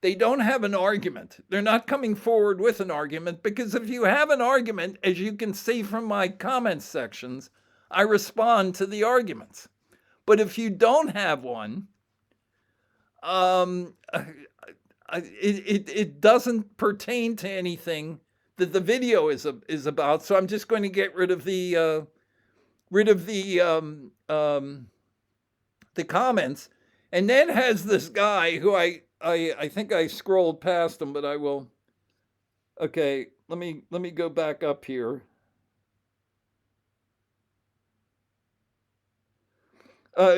They don't have an argument. They're not coming forward with an argument, because if you have an argument, as you can see from my comments sections, I respond to the arguments. But if you don't have one, it doesn't pertain to anything that the video is about. So I'm just going to get rid of the comments. And Ned has this guy who I think I scrolled past him, but I will. Okay, let me go back up here.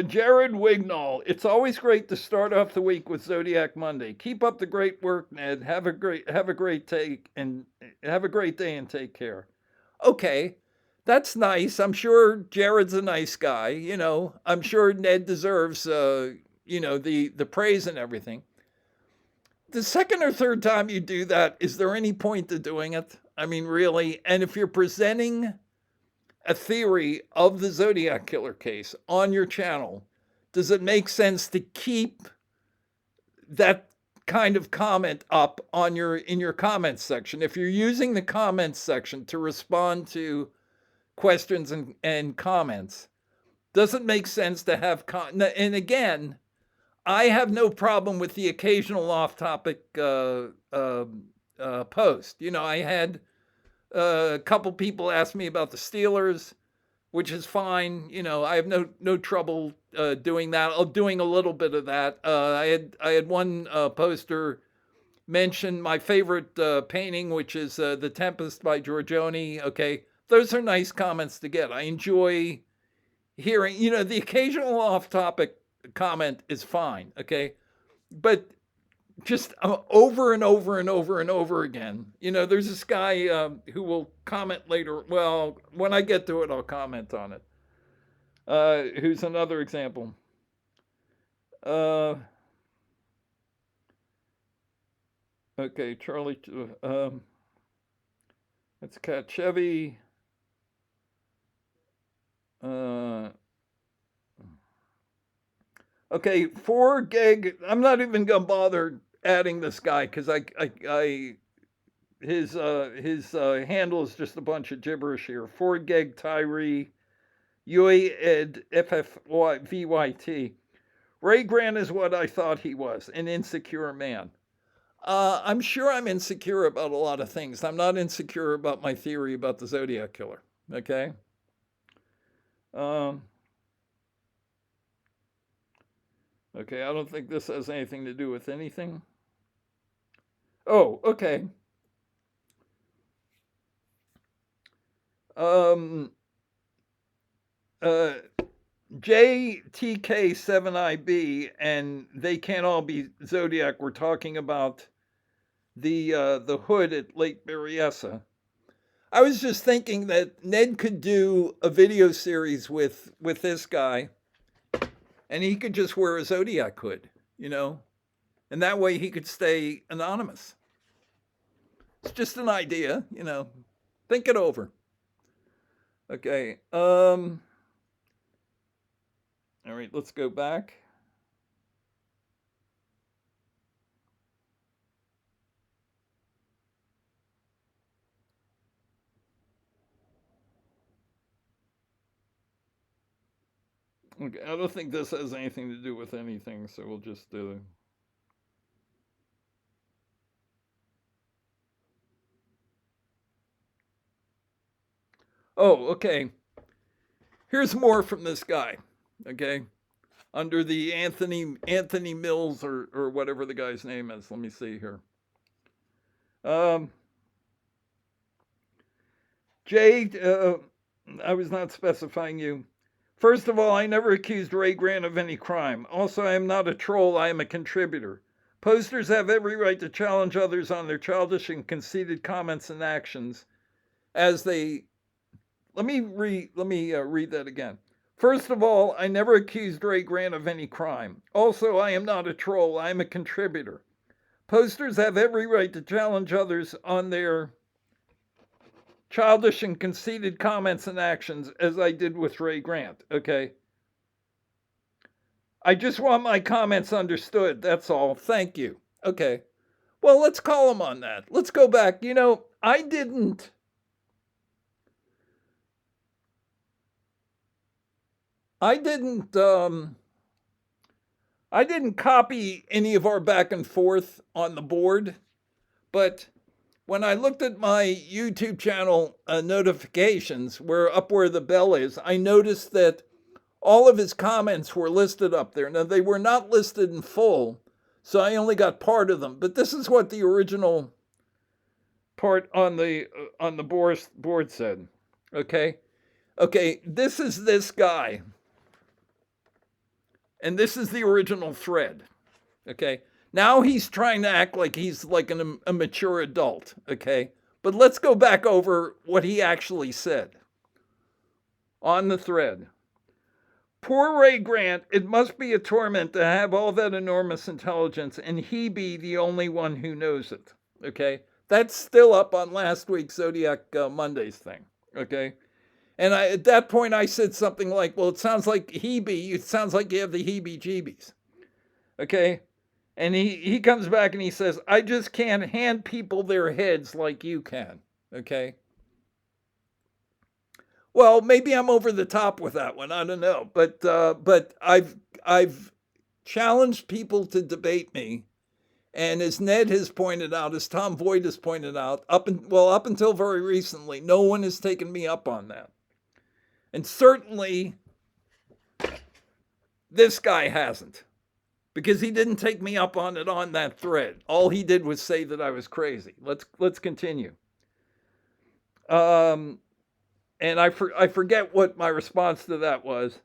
Jared Wignall, it's always great to start off the week with Zodiac Monday. Keep up the great work, Ned. Have a great day and take care. Okay, that's nice. I'm sure Jared's a nice guy. I'm sure Ned deserves the praise and everything. The second or third time you do that, is there any point to doing it? I mean, really? And if you're presenting a theory of the Zodiac killer case on your channel, does it make sense to keep that kind of comment up in your comments section? If you're using the comments section to respond to questions and comments, does it make sense to have and again, I have no problem with the occasional off-topic post. I had a couple people ask me about the Steelers, which is fine. I have no trouble doing that. I'm doing a little bit of that. I had one poster mention my favorite painting, which is The Tempest by Giorgione. Okay, those are nice comments to get. I enjoy hearing, the occasional off-topic comment is fine. Okay, but just over and over and over and over again. There's this guy who will comment later. Well, when I get to it, I'll comment on it. Who's another example? Okay, Charlie. That's Cat Chevy. Okay, 4 gig. I'm not even gonna bother adding this guy because his handle is just a bunch of gibberish here. 4 gig Tyree, Ed FFVYT. Ray Grant is what I thought he was, an insecure man. I'm sure I'm insecure about a lot of things. I'm not insecure about my theory about the Zodiac killer. Okay. Okay, I don't think this has anything to do with anything. Oh, okay. Um, uh, JTK7IB and They Can't All Be Zodiac were talking about the hood at Lake Berryessa. I was just thinking that Ned could do a video series with this guy, and he could just wear a Zodiac hood, you know, and that way he could stay anonymous. It's just an idea, you know. Think it over. Okay. All right, let's go back. Okay, I don't think this has anything to do with anything, so we'll just Oh, okay. Here's more from this guy. Okay. Under the Anthony Mills or whatever the guy's name is. Let me see here. Jay, I was not specifying you. First of all, I never accused Ray Grant of any crime. Also, I am not a troll, I am a contributor. Posters have every right to challenge others on their childish and conceited comments and actions as they let me read that again. First of all, I never accused Ray Grant of any crime. Also, I am not a troll, I am a contributor. Posters have every right to challenge others on their childish and conceited comments and actions, as I did with Ray Grant, okay? I just want my comments understood, that's all. Thank you. Okay. Well, let's call him on that. Let's go back. You know, I didn't I didn't copy any of our back and forth on the board, but when I looked at my YouTube channel notifications, where the bell is, I noticed that all of his comments were listed up there. Now they were not listed in full, so I only got part of them. But this is what the original part on the board said. Okay, this is this guy, and this is the original thread. Okay. Now he's trying to act like he's like a mature adult, okay? But let's go back over what he actually said on the thread. Poor Ray Grant, it must be a torment to have all that enormous intelligence and he be the only one who knows it, okay? That's still up on last week's Zodiac Mondays thing, okay? And at that point I said something like, well, it sounds like it sounds like you have the heebie-jeebies, okay? And he comes back and he says, I just can't hand people their heads like you can. Okay. Well, maybe I'm over the top with that one. I don't know. But I've challenged people to debate me. And as Ned has pointed out, as Tom Voigt has pointed out, up until very recently, no one has taken me up on that. And certainly this guy hasn't. Because he didn't take me up on it on that thread. All he did was say that I was crazy. Let's continue. And I forget what my response to that was.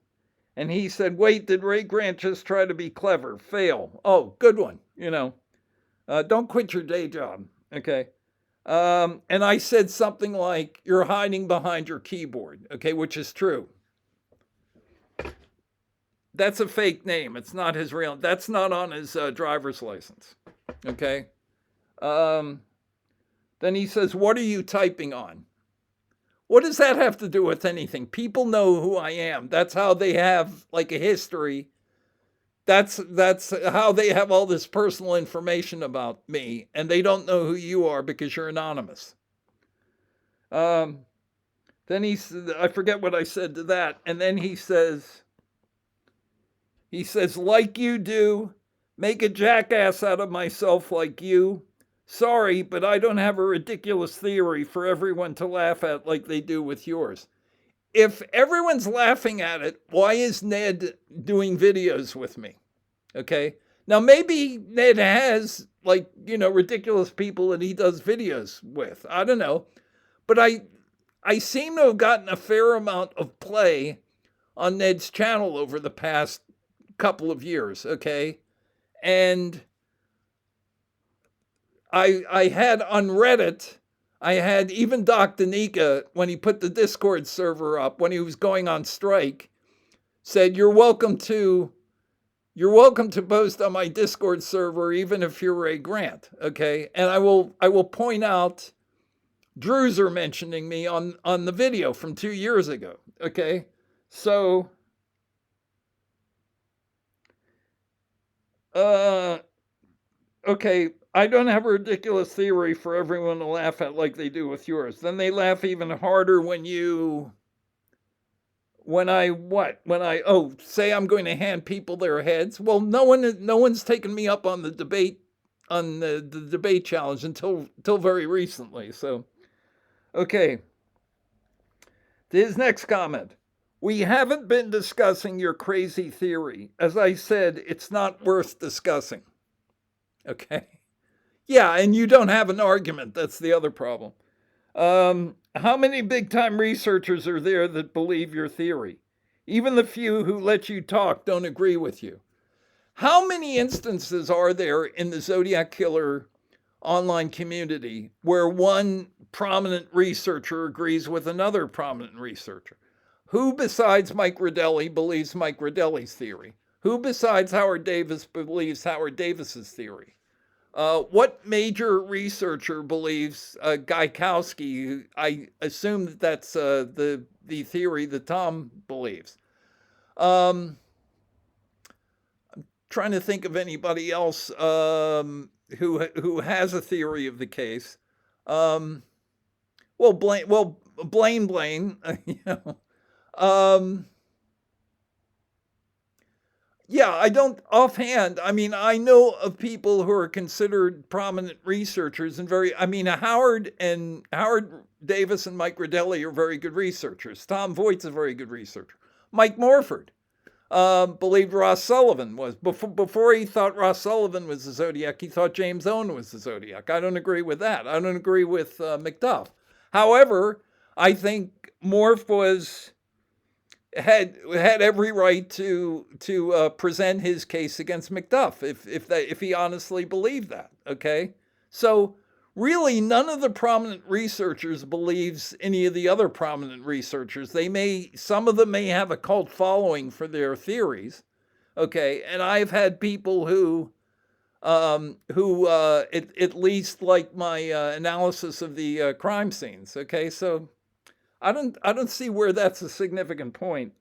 And he said, "Wait, did Ray Grant just try to be clever? Fail? Oh, good one. You know, don't quit your day job, okay?" And I said something like, "You're hiding behind your keyboard," okay, which is true. That's a fake name. It's not his real. That's not on his driver's license. Okay. Then he says, "What are you typing on?" What does that have to do with anything? People know who I am. That's how they have like a history. That's how they have all this personal information about me, and they don't know who you are because you're anonymous. Then I forget what I said to that, and then he says, like you do, make a jackass out of myself like you. Sorry, but I don't have a ridiculous theory for everyone to laugh at like they do with yours. If everyone's laughing at it, why is Ned doing videos with me? Okay. Now, maybe Ned has, like, ridiculous people that he does videos with. I don't know. But I seem to have gotten a fair amount of play on Ned's channel over the past couple of years, okay? And I had on Reddit, I had even Doc Danica, when he put the Discord server up, when he was going on strike, said, you're welcome to post on my Discord server, even if you're Ray Grant, okay? And I will point out Druser mentioning me on the video from 2 years ago, okay? So, okay, I don't have a ridiculous theory for everyone to laugh at like they do with yours. Then they laugh even harder when I say I'm going to hand people their heads. Well, no one's taken me up on the debate challenge until very recently. So, okay. His next comment. We haven't been discussing your crazy theory. As I said, it's not worth discussing. Okay. Yeah, and you don't have an argument. That's the other problem. How many big-time researchers are there that believe your theory? Even the few who let you talk don't agree with you. How many instances are there in the Zodiac Killer online community where one prominent researcher agrees with another prominent researcher? Who besides Mike Rodelli believes Mike Rodelli's theory? Who besides Howard Davis believes Howard Davis's theory? What major researcher believes Gaikowski? I assume that that's the theory that Tom believes. I'm trying to think of anybody else who has a theory of the case. Blaine, you know. Yeah, I don't offhand. I mean, I know of people who are considered prominent researchers and Howard Davis and Mike Rodelli are very good researchers. Tom Voigt's a very good researcher. Mike Morford believed Ross Sullivan was. Before he thought Ross Sullivan was the Zodiac, he thought James Owen was the Zodiac. I don't agree with that. I don't agree with McDuff. However, I think Morph had every right to present his case against McDuff if he honestly believed that. Okay, so really none of the prominent researchers believes any of the other prominent researchers. Some of them may have a cult following for their theories. Okay, and I've had people who at least like my analysis of the crime scenes. Okay, so I don't see where that's a significant point.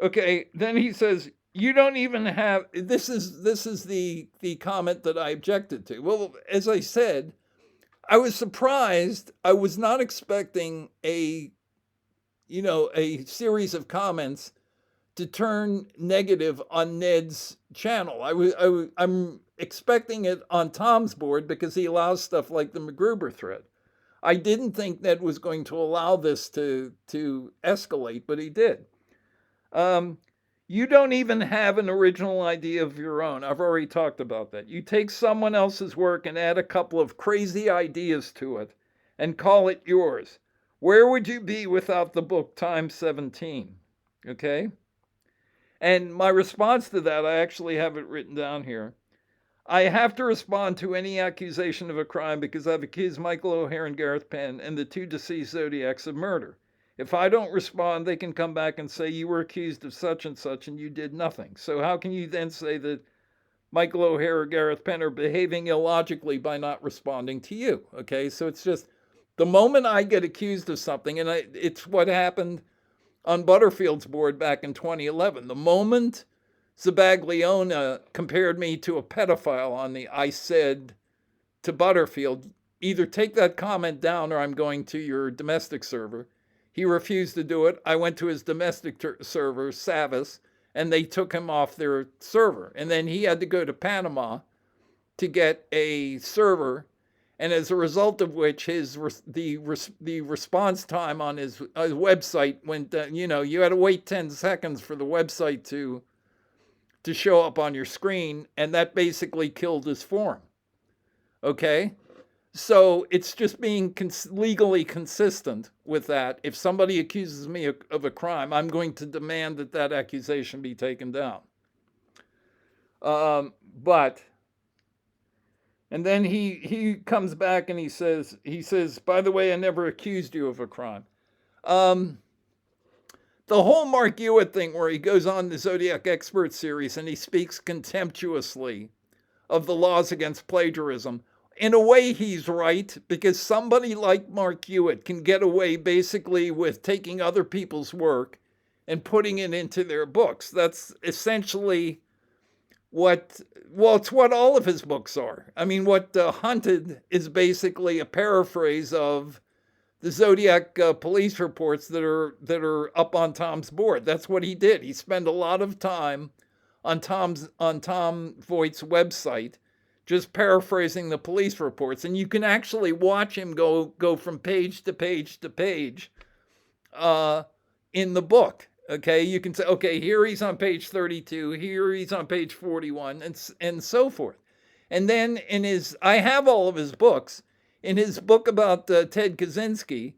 Okay, then he says, you don't even have, this is the comment that I objected to. Well, as I said, I was surprised. I was not expecting a series of comments to turn negative on Ned's channel. I'm expecting it on Tom's board because he allows stuff like the MacGruber thread. I didn't think Ned was going to allow this to escalate, but he did. You don't even have an original idea of your own. I've already talked about that. You take someone else's work and add a couple of crazy ideas to it and call it yours. Where would you be without the book Times 17? Okay? And my response to that, I actually have it written down here. I have to respond to any accusation of a crime because I've accused Michael O'Hare and Gareth Penn and the two deceased Zodiacs of murder. If I don't respond, they can come back and say you were accused of such and such and you did nothing. So how can you then say that Michael O'Hare or Gareth Penn are behaving illogically by not responding to you? Okay, so it's just the moment I get accused of something, and it's what happened on Butterfield's board back in 2011. The moment Zabaglione compared me to a pedophile I said to Butterfield, either take that comment down or I'm going to your domestic server. He refused to do it. I went to his domestic server, Savas, and they took him off their server. And then he had to go to Panama to get a server. and as a result of which the response time on his website went down. You had to wait 10 seconds for the website to show up on your screen, and that basically killed his forum. Okay? So it's just being legally consistent with that. If somebody accuses me of a crime, I'm going to demand that accusation be taken down. And then he comes back and he says, by the way, I never accused you of a crime. The whole Mark Hewitt thing, where he goes on the Zodiac Expert series and he speaks contemptuously of the laws against plagiarism. In a way, he's right, because somebody like Mark Hewitt can get away basically with taking other people's work and putting it into their books. That's essentially it's what all of his books are. I mean, what Hunted is basically a paraphrase of the Zodiac police reports that are up on Tom's board. That's what he did. He spent a lot of time on Tom Voigt's website, just paraphrasing the police reports, and you can actually watch him go from page to page to page in the book. Okay, you can say, okay, here he's on page 32, here he's on page 41, and so forth. And then I have all of his books. In his book about Ted Kaczynski,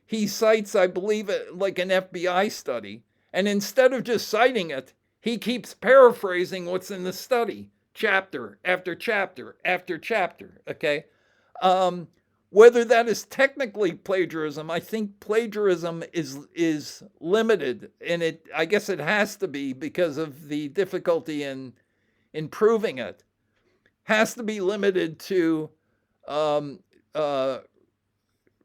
he cites, I believe, like an FBI study, and instead of just citing it, he keeps paraphrasing what's in the study, chapter after chapter after chapter. Okay, whether that is technically plagiarism, I think plagiarism is limited, and I guess it has to be, because of the difficulty in proving it. Has to be limited to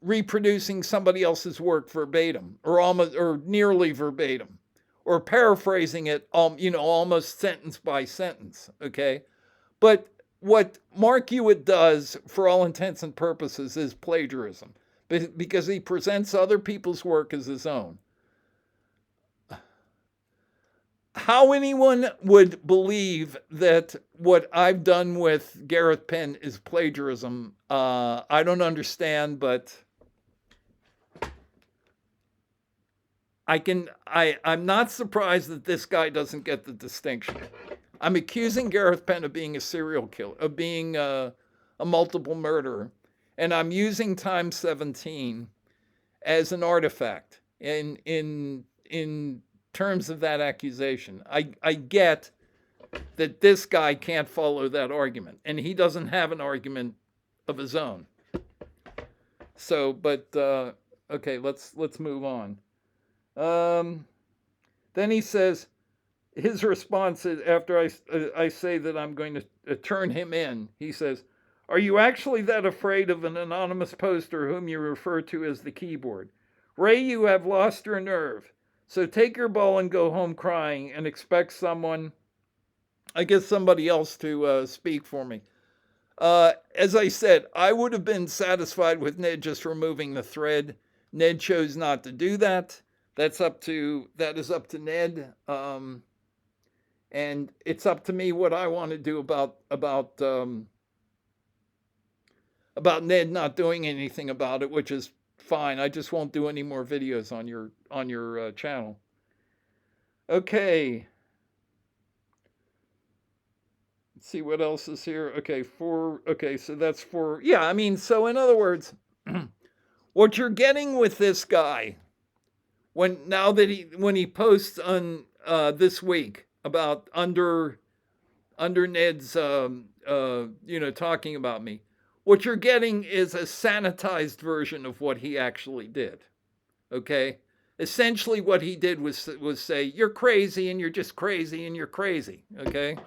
reproducing somebody else's work verbatim, or nearly verbatim, or paraphrasing it, almost sentence by sentence. Okay, but what Mark Hewitt does, for all intents and purposes, is plagiarism, because he presents other people's work as his own. How anyone would believe that what I've done with Gareth Penn is plagiarism, I don't understand, but I'm not surprised that this guy doesn't get the distinction. I'm accusing Gareth Penn of being a serial killer, of being a multiple murderer, and I'm using Time 17 as an artifact in terms of that accusation. I get that this guy can't follow that argument, and he doesn't have an argument of his own. So, but okay, let's move on. Then he says, his response is, after I say that I'm going to turn him in, he says, "Are you actually that afraid of an anonymous poster whom you refer to as the keyboard? Ray, you have lost your nerve. So take your ball and go home crying and expect somebody else to speak for me." As I said, I would have been satisfied with Ned just removing the thread. Ned chose not to do that. That is up to Ned. And it's up to me what I want to do about Ned not doing anything about it, which is fine. I just won't do any more videos on your channel. Okay. Let's see what else is here. Okay, so that's for, yeah, I mean, so in other words, what you're getting with this guy, when he posts on this week about under Ned's talking about me, what you're getting is a sanitized version of what he actually did. Okay, essentially what he did was say, you're crazy and you're just crazy and you're crazy. Okay,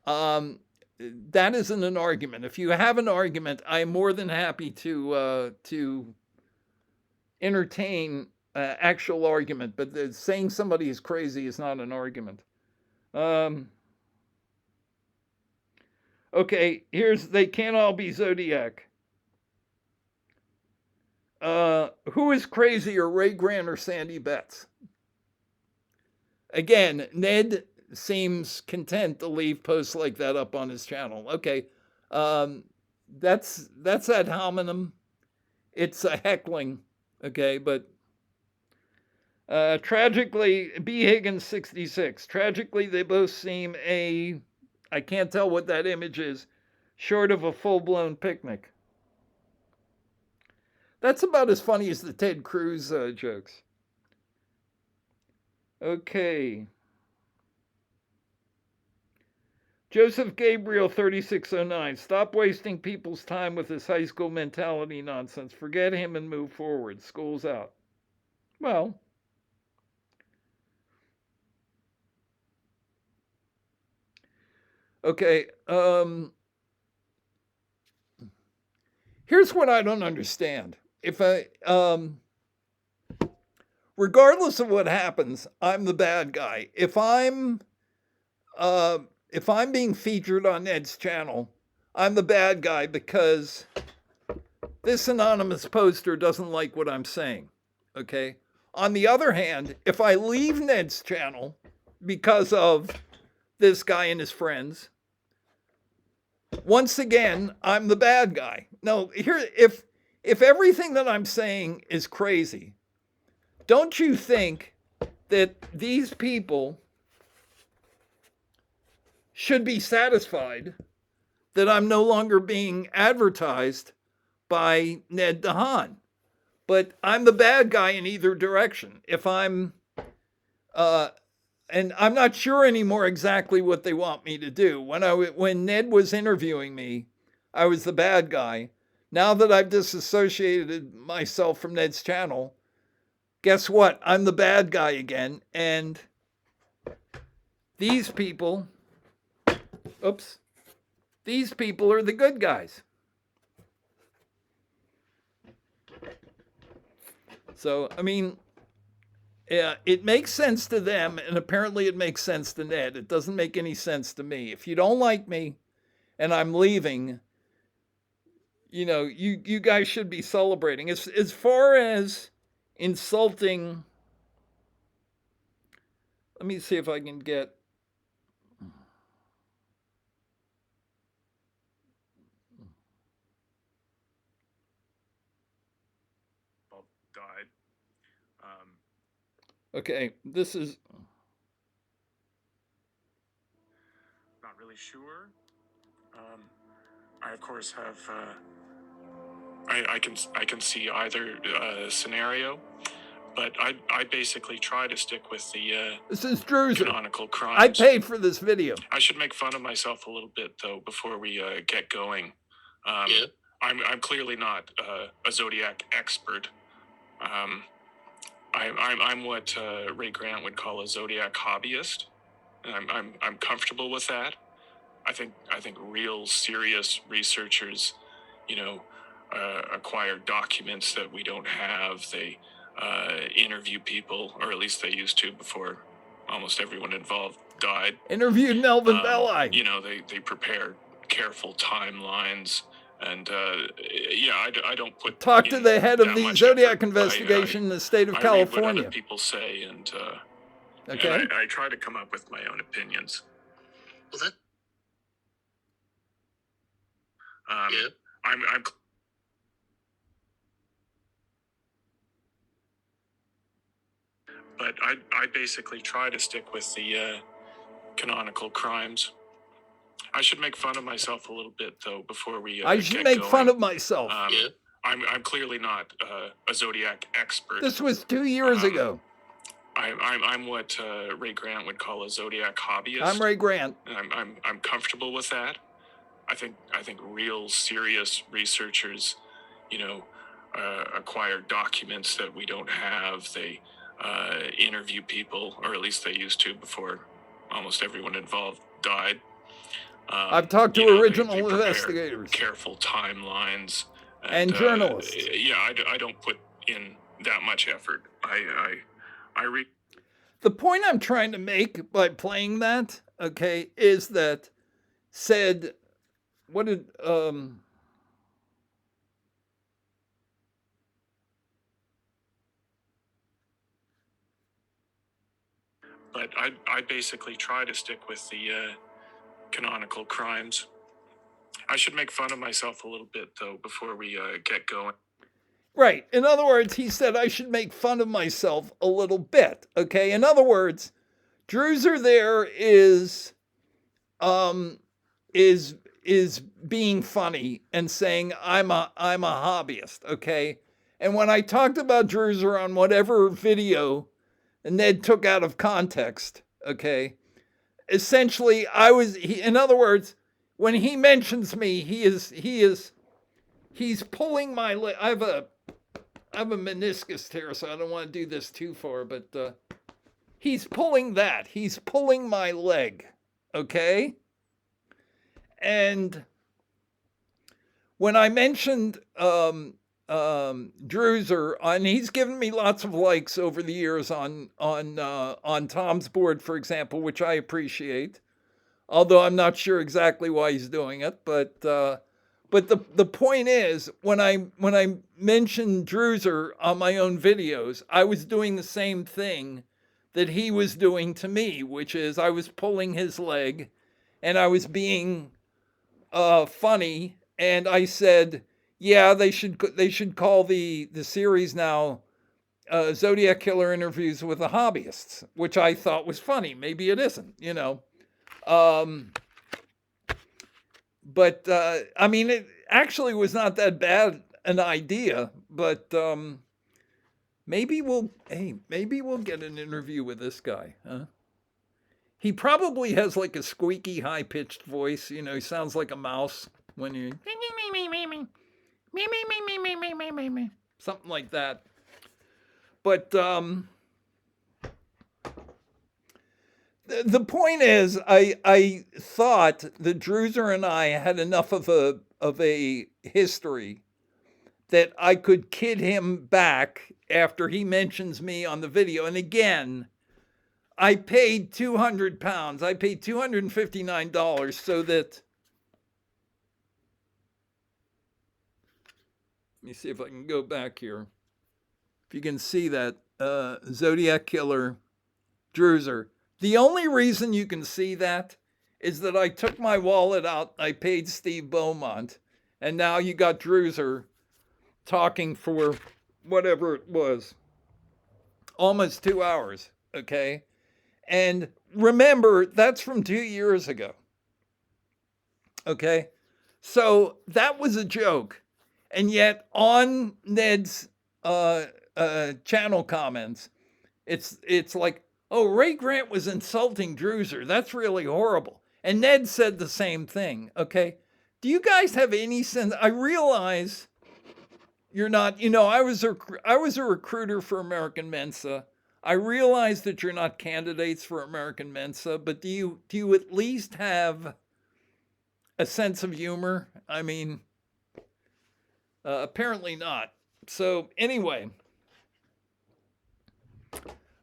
that isn't an argument. If you have an argument, I'm more than happy to entertain actual argument, but saying somebody is crazy is not an argument. Okay, they can't all be Zodiac. Who is crazier, Ray Grant or Sandy Betts? Again, Ned seems content to leave posts like that up on his channel. Okay, that's ad hominem. It's a heckling, okay? But tragically, B. Higgins 66. Tragically, they both seem I can't tell what that image is, short of a full blown picnic. That's about as funny as the Ted Cruz jokes. Okay. Joseph Gabriel 3609. Stop wasting people's time with this high school mentality nonsense. Forget him and move forward. School's out. Well, okay. Here's what I don't understand. If regardless of what happens, I'm the bad guy. If I'm being featured on Ned's channel, I'm the bad guy because this anonymous poster doesn't like what I'm saying. Okay. On the other hand, if I leave Ned's channel because of this guy and his friends, once again, I'm the bad guy. No, here, if everything that I'm saying is crazy, don't you think that these people should be satisfied that I'm no longer being advertised by Ned Dehan? But I'm the bad guy in either direction. If I'm, and I'm not sure anymore exactly what they want me to do. When Ned was interviewing me, I was the bad guy. Now that I've disassociated myself from Ned's channel, guess what? I'm the bad guy again. And these people, these people are the good guys. So, I mean, yeah, it makes sense to them, and apparently it makes sense to Ned. It doesn't make any sense to me. If you don't like me and I'm leaving, you guys should be celebrating. As far as insulting, let me see if I can get. Died. Okay, this is. Not really sure. I of course have. I can see either scenario, but I basically try to stick with the This is Druzer. canonical crimes. I paid for this video. I should make fun of myself a little bit though before we get going. Yeah. I'm clearly not a Zodiac expert. I'm what Ray Grant would call a Zodiac hobbyist, and I'm comfortable with that. I think real serious researchers, acquire documents that we don't have. They interview people, or at least they used to before almost everyone involved died. Interviewed Melvin Belli. They prepare careful timelines. And I don't put. Talk to the head of the Zodiac investigation in the state of California. I read what other people say, and okay. And I try to come up with my own opinions. Well, that. Yeah. I'm. But I basically try to stick with the canonical crimes. I should make fun of myself a little bit though before we. I should make fun of myself. Yeah. I'm clearly not a Zodiac expert. This was 2 years ago. I'm what Ray Grant would call a Zodiac hobbyist. I'm Ray Grant. And I'm comfortable with that. I think real serious researchers, acquire documents that we don't have. They interview people, or at least they used to before almost everyone involved died. I've talked to original investigators, careful timelines, and journalists. I don't put in that much effort. I read. The point I'm trying to make by playing that, okay, is that said, what did But I basically try to stick with the canonical crimes. I should make fun of myself a little bit though before we get going. Right. In other words, he said I should make fun of myself a little bit. Okay. In other words, Druser there um is being funny and saying I'm a hobbyist. Okay. And when I talked about Druser on whatever video Ned took out of context, okay, essentially in other words, when he mentions me, he's pulling my leg. I have a meniscus tear, so I don't want to do this too far, but he's pulling that. He's pulling my leg, okay? And when I mentioned Druser, and he's given me lots of likes over the years on Tom's board, for example, which I appreciate. Although I'm not sure exactly why he's doing it, but the point is, when I mentioned Druser on my own videos, I was doing the same thing that he was doing to me, which is I was pulling his leg, and I was being funny, and I said, yeah, they should call the series now Zodiac Killer Interviews with the Hobbyists, which I thought was funny. Maybe it isn't, you know. But I mean, it actually was not that bad an idea. But maybe we'll get an interview with this guy. Huh? He probably has like a squeaky, high pitched voice. You know, he sounds like a mouse when you something like that. But the point is, I thought that Druser and I had enough of a history that I could kid him back after he mentions me on the video. And again, I paid £200. I paid $259 so that. Let me see if I can go back here. If you can see that Zodiac Killer Druser. The only reason you can see that is that I took my wallet out, I paid Steve Beaumont, and now you got Druser talking for whatever it was, almost 2 hours, okay? And remember, that's from 2 years ago, okay? So that was a joke. And yet on Ned's channel comments, it's like, oh, Ray Grant was insulting Druser. That's really horrible. And Ned said the same thing, okay? Do you guys have any sense? I realize you're not, you know, I was a recruiter for American Mensa. I realize that you're not candidates for American Mensa, but do you at least have a sense of humor? I mean, apparently not. So anyway,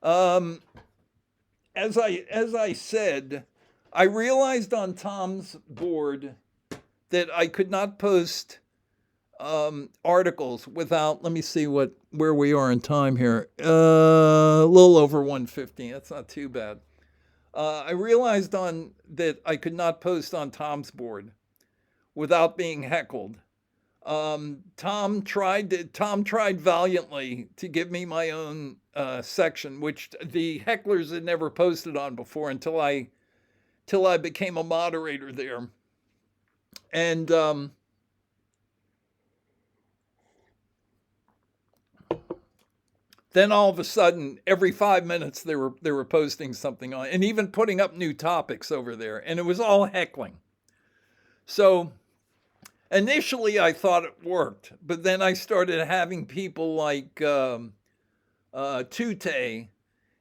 as I said, I realized on Tom's board that I could not post articles without. Let me see where we are in time here. A little over 1:15. That's not too bad. I realized that I could not post on Tom's board without being heckled. Tom tried valiantly to give me my own section, which the hecklers had never posted on before until I became a moderator there. And then all of a sudden, every 5 minutes they were posting something on, and even putting up new topics over there, and it was all heckling. So initially, I thought it worked, but then I started having people like Tute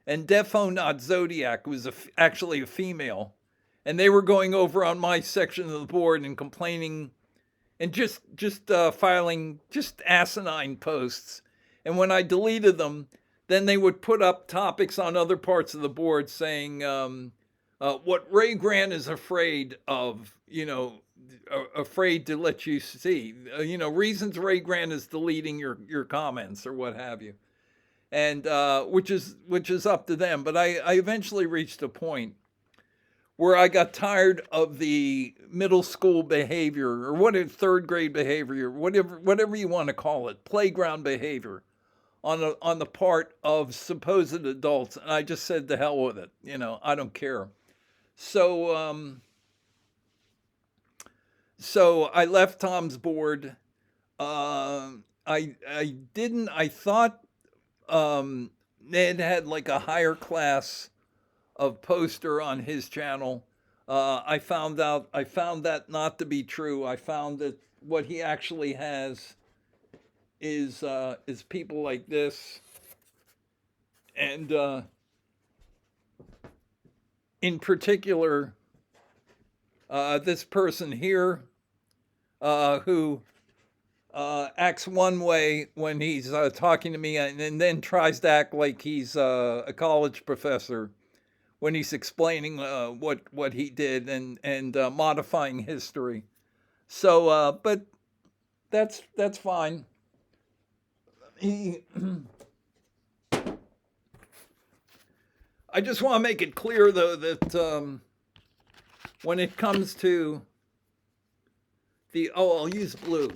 and Defo Not Zodiac, was actually a female, and they were going over on my section of the board and complaining and just filing just asinine posts. And when I deleted them, then they would put up topics on other parts of the board saying what Ray Grant is afraid of, you know, afraid to let you see, you know, reasons Ray Grant is deleting your comments or what have you, and which is up to them. But I eventually reached a point where I got tired of the middle school behavior, or what is third grade behavior, whatever you want to call it, playground behavior on the part of supposed adults, and I just said, to hell with it. I don't care. So so I left Tom's board. I didn't. I thought Ned had like a higher class of poster on his channel. I found that not to be true. I found that what he actually has is people like this, and in particular, this person here, who acts one way when he's talking to me, and then tries to act like he's a college professor when he's explaining what he did, and modifying history. So, but that's fine. I just want to make it clear, though, that when it comes to I'll use blue.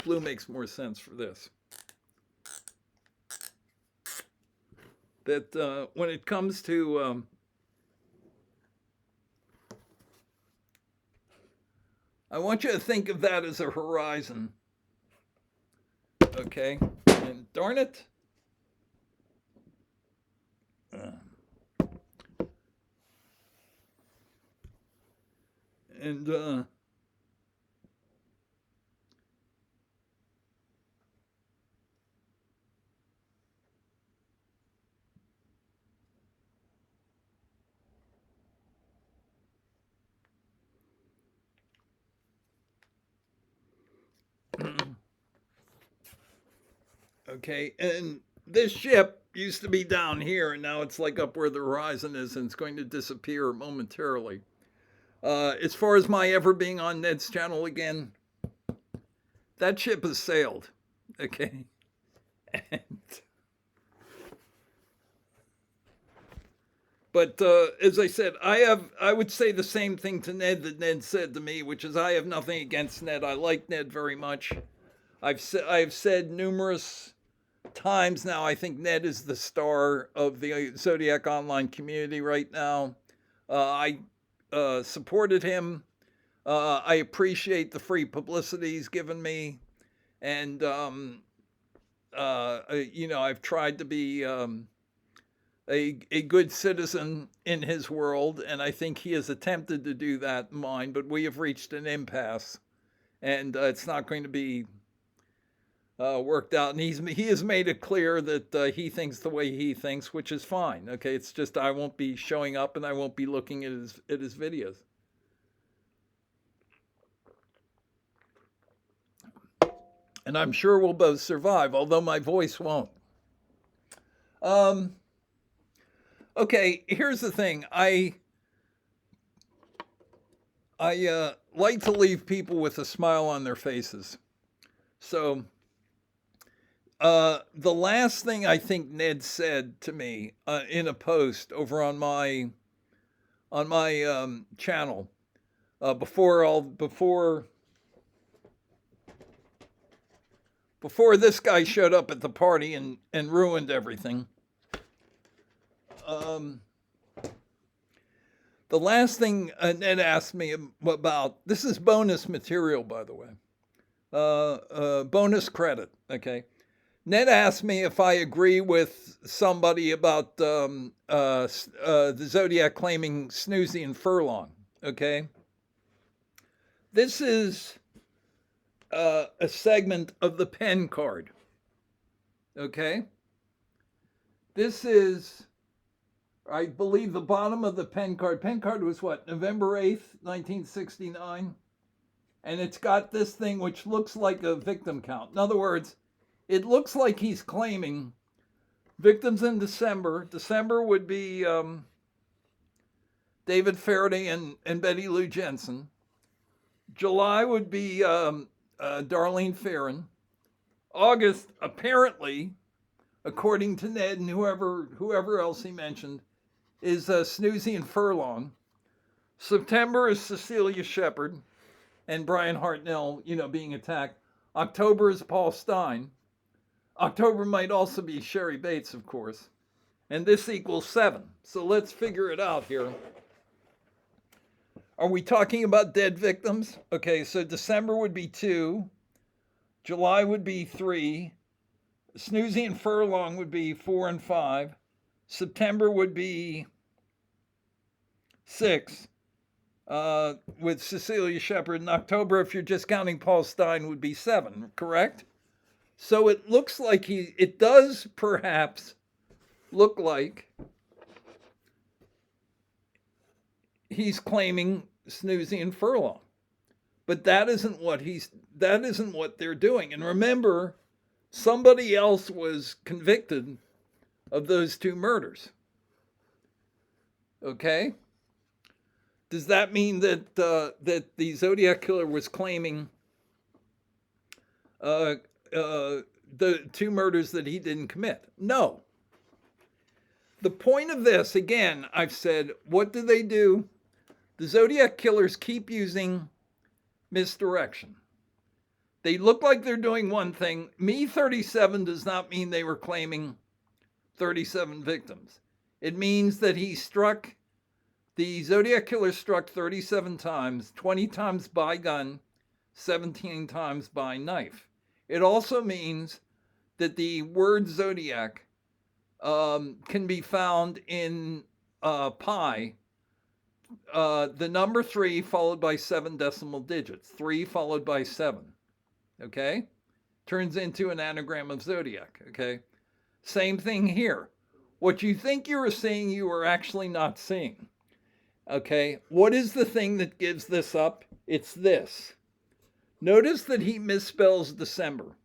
Blue makes more sense for this. That when it comes to I want you to think of that as a horizon. Okay? And darn it. And okay, and this ship used to be down here, and now it's like up where the horizon is, and it's going to disappear momentarily. As far as my ever being on Ned's channel again, that ship has sailed. Okay, and but as I said, I would say the same thing to Ned that Ned said to me, which is I have nothing against Ned. I like Ned very much. I've said numerous times now, I think Ned is the star of the Zodiac online community right now. I supported him. I appreciate the free publicity he's given me, and I've tried to be a good citizen in his world, and I think he has attempted to do that in mine. But we have reached an impasse, and it's not going to be worked out. And he has made it clear that he thinks the way he thinks, which is fine. Okay, it's just I won't be showing up, and I won't be looking at his videos. And I'm sure we'll both survive, although my voice won't. Okay, here's the thing. I like to leave people with a smile on their faces. So the last thing I think Ned said to me in a post over on my channel before this guy showed up at the party and ruined everything. The last thing Ned asked me about, this is bonus material, by the way, bonus credit, okay? Ned asked me if I agree with somebody about the Zodiac claiming Snoozy and Furlong, okay? This is a segment of the pen card, okay? This is, I believe, the bottom of the pen card. Pen card was what, November 8th, 1969? And it's got this thing which looks like a victim count. In other words, it looks like he's claiming victims in December. December would be David Faraday and Betty Lou Jensen. July would be Darlene Ferrin. August, apparently, according to Ned and whoever else he mentioned, is Snoozy and Furlong. September is Cecilia Shepard and Brian Hartnell, being attacked. October is Paul Stein. October might also be Sherry Bates, of course. And this equals 7. So let's figure it out here. Are we talking about dead victims? Okay, so December would be 2. July would be 3. Snoozy and Furlong would be 4 and 5. September would be 6. With Cecilia Shepard. In October, if you're just counting Paul Stein, would be 7, correct? So it looks like it does perhaps look like he's claiming Snoozy and Furlong. But that isn't what they're doing. And remember, somebody else was convicted of those 2 murders. Okay? Does that mean that the Zodiac killer was claiming the 2 murders that he didn't commit? No. The point of this, again, I've said, what do? The Zodiac killers keep using misdirection. They look like they're doing one thing. Me 37 does not mean they were claiming 37 victims. It means that the Zodiac killer struck 37 times, 20 times by gun, 17 times by knife. It also means that the word Zodiac can be found in pi, the number 3 followed by 7 decimal digits, 3 followed by 7, okay? Turns into an anagram of Zodiac, okay? Same thing here. What you think you are seeing, you are actually not seeing, okay? What is the thing that gives this up? It's this. Notice that he misspells December.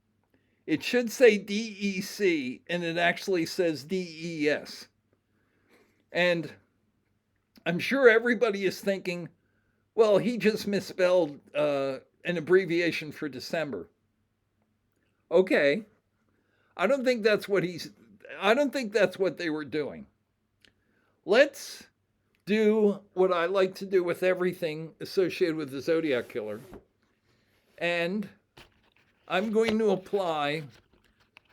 It should say DEC, and it actually says DES. And I'm sure everybody is thinking, well, he just misspelled an abbreviation for December. Okay. I don't think that's what they were doing. Let's do what I like to do with everything associated with the Zodiac killer. And I'm going to apply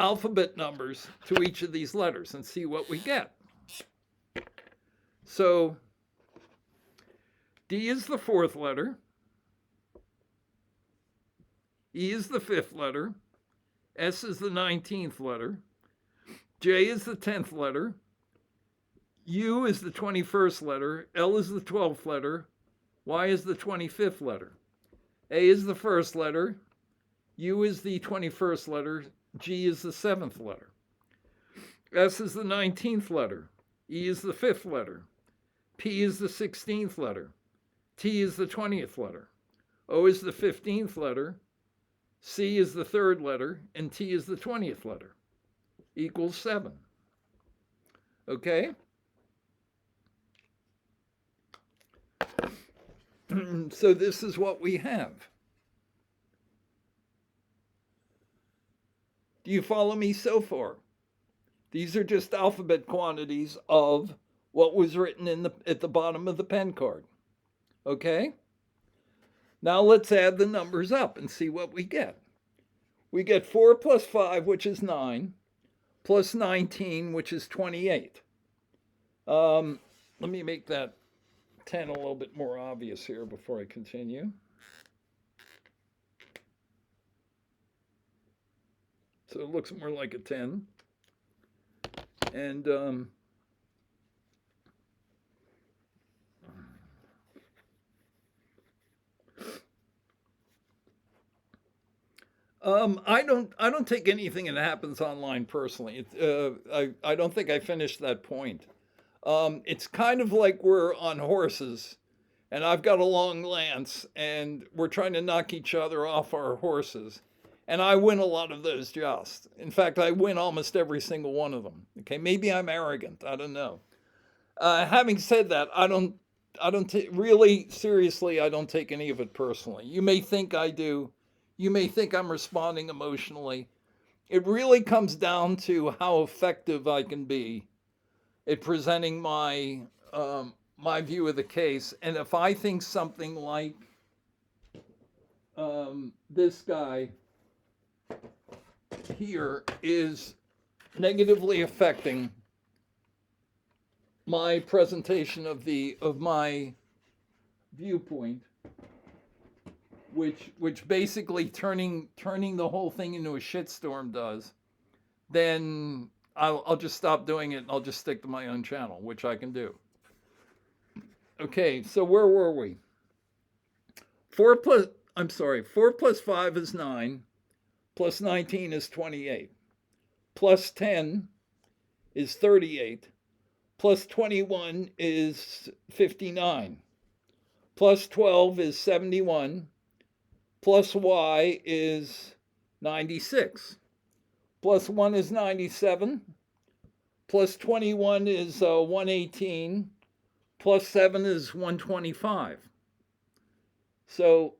alphabet numbers to each of these letters and see what we get. So D is the 4th letter. E is the 5th letter. S is the 19th letter. J is the 10th letter. U is the 21st letter. L is the 12th letter. Y is the 25th letter. A is the 1st letter. U is the 21st letter. G is the 7th letter. S is the 19th letter. E is the 5th letter. P is the 16th letter. T is the 20th letter. O is the 15th letter. C is the 3rd letter. And T is the 20th letter. Equals 7. Okay? So this is what we have. Do you follow me so far? These are just alphabet quantities of what was written at the bottom of the pen card. Okay? Now let's add the numbers up and see what we get. We get 4 plus 5, which is 9, plus 19, which is 28. Let me make that 10 a little bit more obvious here before I continue. So it looks more like a 10. And I don't take anything that happens online personally. I don't think I finished that point. It's kind of like we're on horses, and I've got a long lance, and we're trying to knock each other off our horses. And I win a lot of those jousts. In fact, I win almost every single one of them. Okay, maybe I'm arrogant. I don't know. Having said that, really seriously, I don't take any of it personally. You may think I do. You may think I'm responding emotionally. It really comes down to how effective I can be at presenting my my view of the case. And if I think something like this guy here is negatively affecting my presentation of my viewpoint, which basically turning the whole thing into a shitstorm does, then I'll just stop doing it and I'll just stick to my own channel, which I can do. Okay, so where were we? 4 plus 5 is 9, plus 19 is 28, plus 10 is 38, plus 21 is 59, plus 12 is 71, plus y is 96, plus 1 is 97, plus 21 is 118, plus 7 is 125. So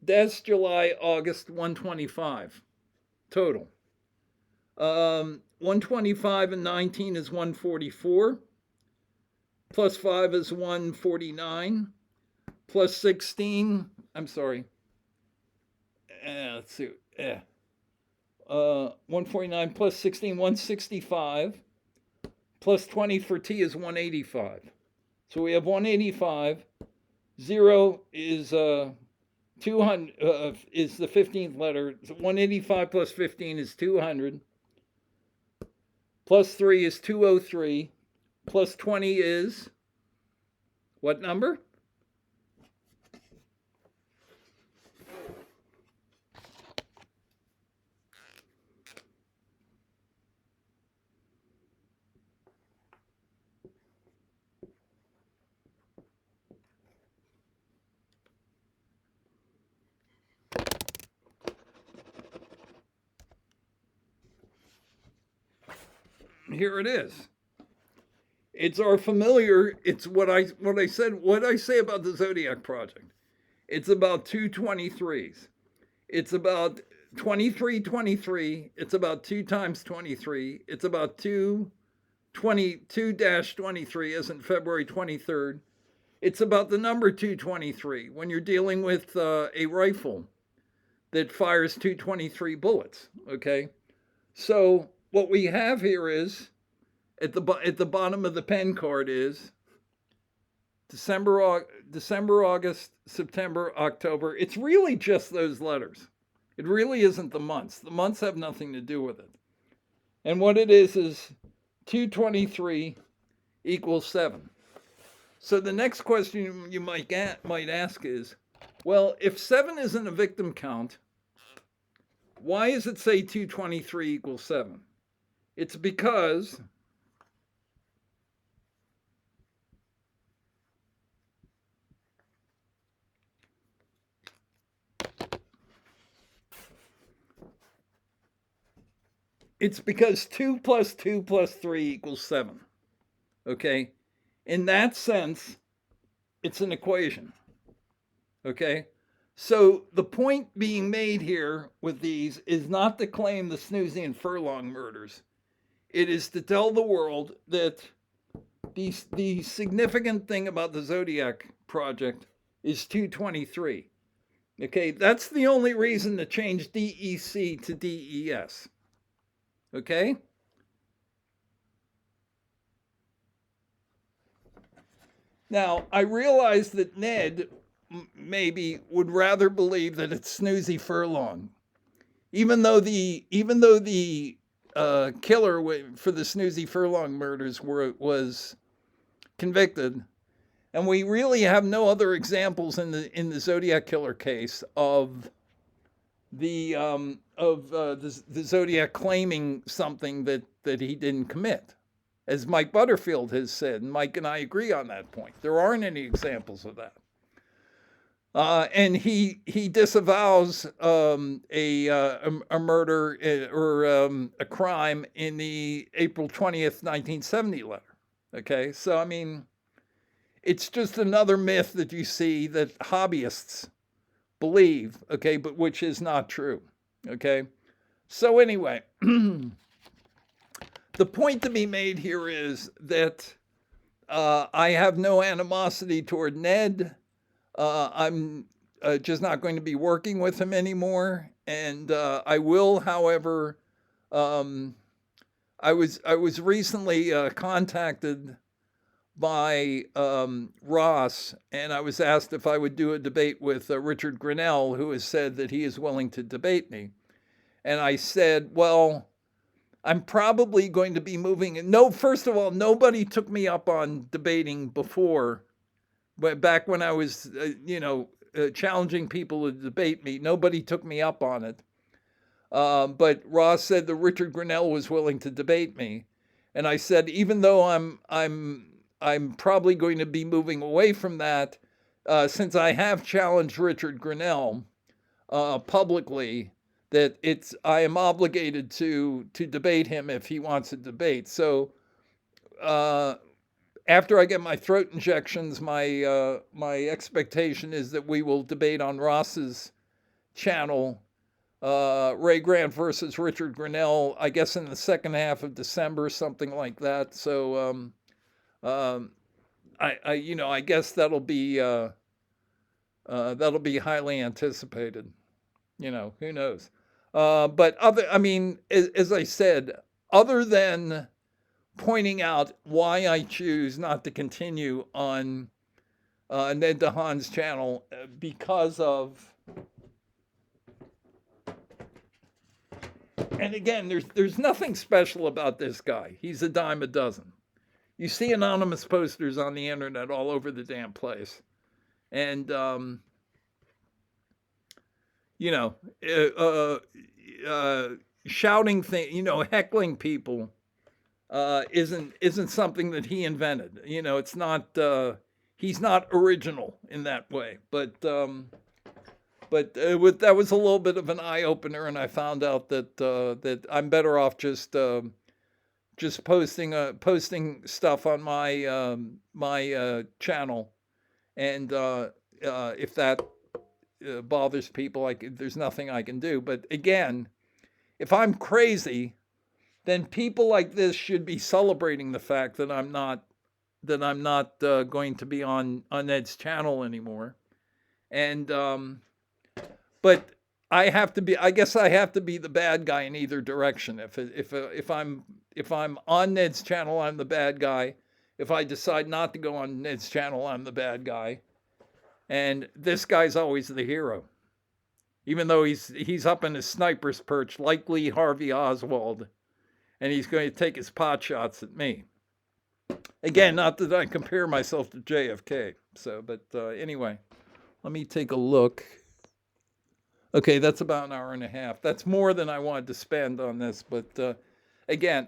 that's July, August, 125 total. 125 and 19 is 144. Plus 5 is 149. Plus 16, I'm sorry. Let's see. 149 plus 16, 165. Plus 20 for T is 185. So we have 185. 0 is 200 is the 15th letter. So 185 plus 15 is 200. Plus 3 is 203. Plus 20 is what number? Here it is. It's our familiar, it's what I say about the Zodiac project. It's about 2 23s. It's about 23 23. It's about 2 times 23. It's about 2-23 as in February 23rd. It's about the number 223 when you're dealing with a rifle that fires 223 bullets, okay? So what we have here is, at the bottom of the pen card is December, August, September, October. It's really just those letters. It really isn't the months. The months have nothing to do with it. And what it is 223 equals 7. So the next question you might ask is, well, if 7 isn't a victim count, why does it say 223 equals 7? It's because It's because 2 plus 2 plus 3 equals 7. Okay? In that sense, it's an equation. Okay? So the point being made here with these is not to claim the Snoozy and Furlong murders. It is to tell the world that the significant thing about the Zodiac project is 223. Okay? That's the only reason to change DEC to DES. Okay? Now, I realize that Ned maybe would rather believe that it's Snoozy Furlong, even though the killer for the Snoozy Furlong murders was convicted, and we really have no other examples in the Zodiac killer case of the Zodiac claiming something that he didn't commit, as Mike Butterfield has said, and Mike and I agree on that point. There aren't any examples of that. And he disavows a murder or a crime in the April 20th, 1970 letter. Okay, so I mean, it's just another myth that you see that hobbyists believe, okay, but which is not true. Okay, so anyway, the point to be made here is that I have no animosity toward Ned. I'm just not going to be working with him anymore. And I will, however, um, I was recently contacted by Ross, and I was asked if I would do a debate with Richard Grinnell, who has said that he is willing to debate me. And I said, well, I'm probably going to be moving. No, first of all, nobody took me up on debating before. But back when I was, challenging people to debate me, nobody took me up on it. But Ross said that Richard Grinnell was willing to debate me, and I said, even though I'm probably going to be moving away from that, since I have challenged Richard Grinnell publicly, that I am obligated to debate him if he wants a debate. So uh, after I get my throat injections, my expectation is that we will debate on Ross's channel, Ray Grant versus Richard Grinnell, I guess in the second half of December, something like that. So um, I guess that'll be highly anticipated. Who knows? But I mean, as I said, other than pointing out why I choose not to continue on Ned Dehan's channel because of, and again, there's nothing special about this guy. He's a dime a dozen. You see anonymous posters on the internet all over the damn place, and you know, uh, shouting things, heckling people isn't something that he invented. It's not. He's not original in that way, but that was a little bit of an eye opener, and I found out that I'm better off just posting stuff on my channel, and if that bothers people, there's nothing I can do. But again, if I'm crazy, then people like this should be celebrating the fact that I'm not going to be on Ed's channel anymore. And but I have to be. I guess I have to be the bad guy in either direction. If I'm on Ned's channel, I'm the bad guy. If I decide not to go on Ned's channel, I'm the bad guy. And this guy's always the hero, even though he's up in his sniper's perch, like Lee Harvey Oswald, and he's going to take his pot shots at me. Again, not that I compare myself to JFK. So, but anyway, let me take a look. Okay, that's about an hour and a half. That's more than I wanted to spend on this, but again,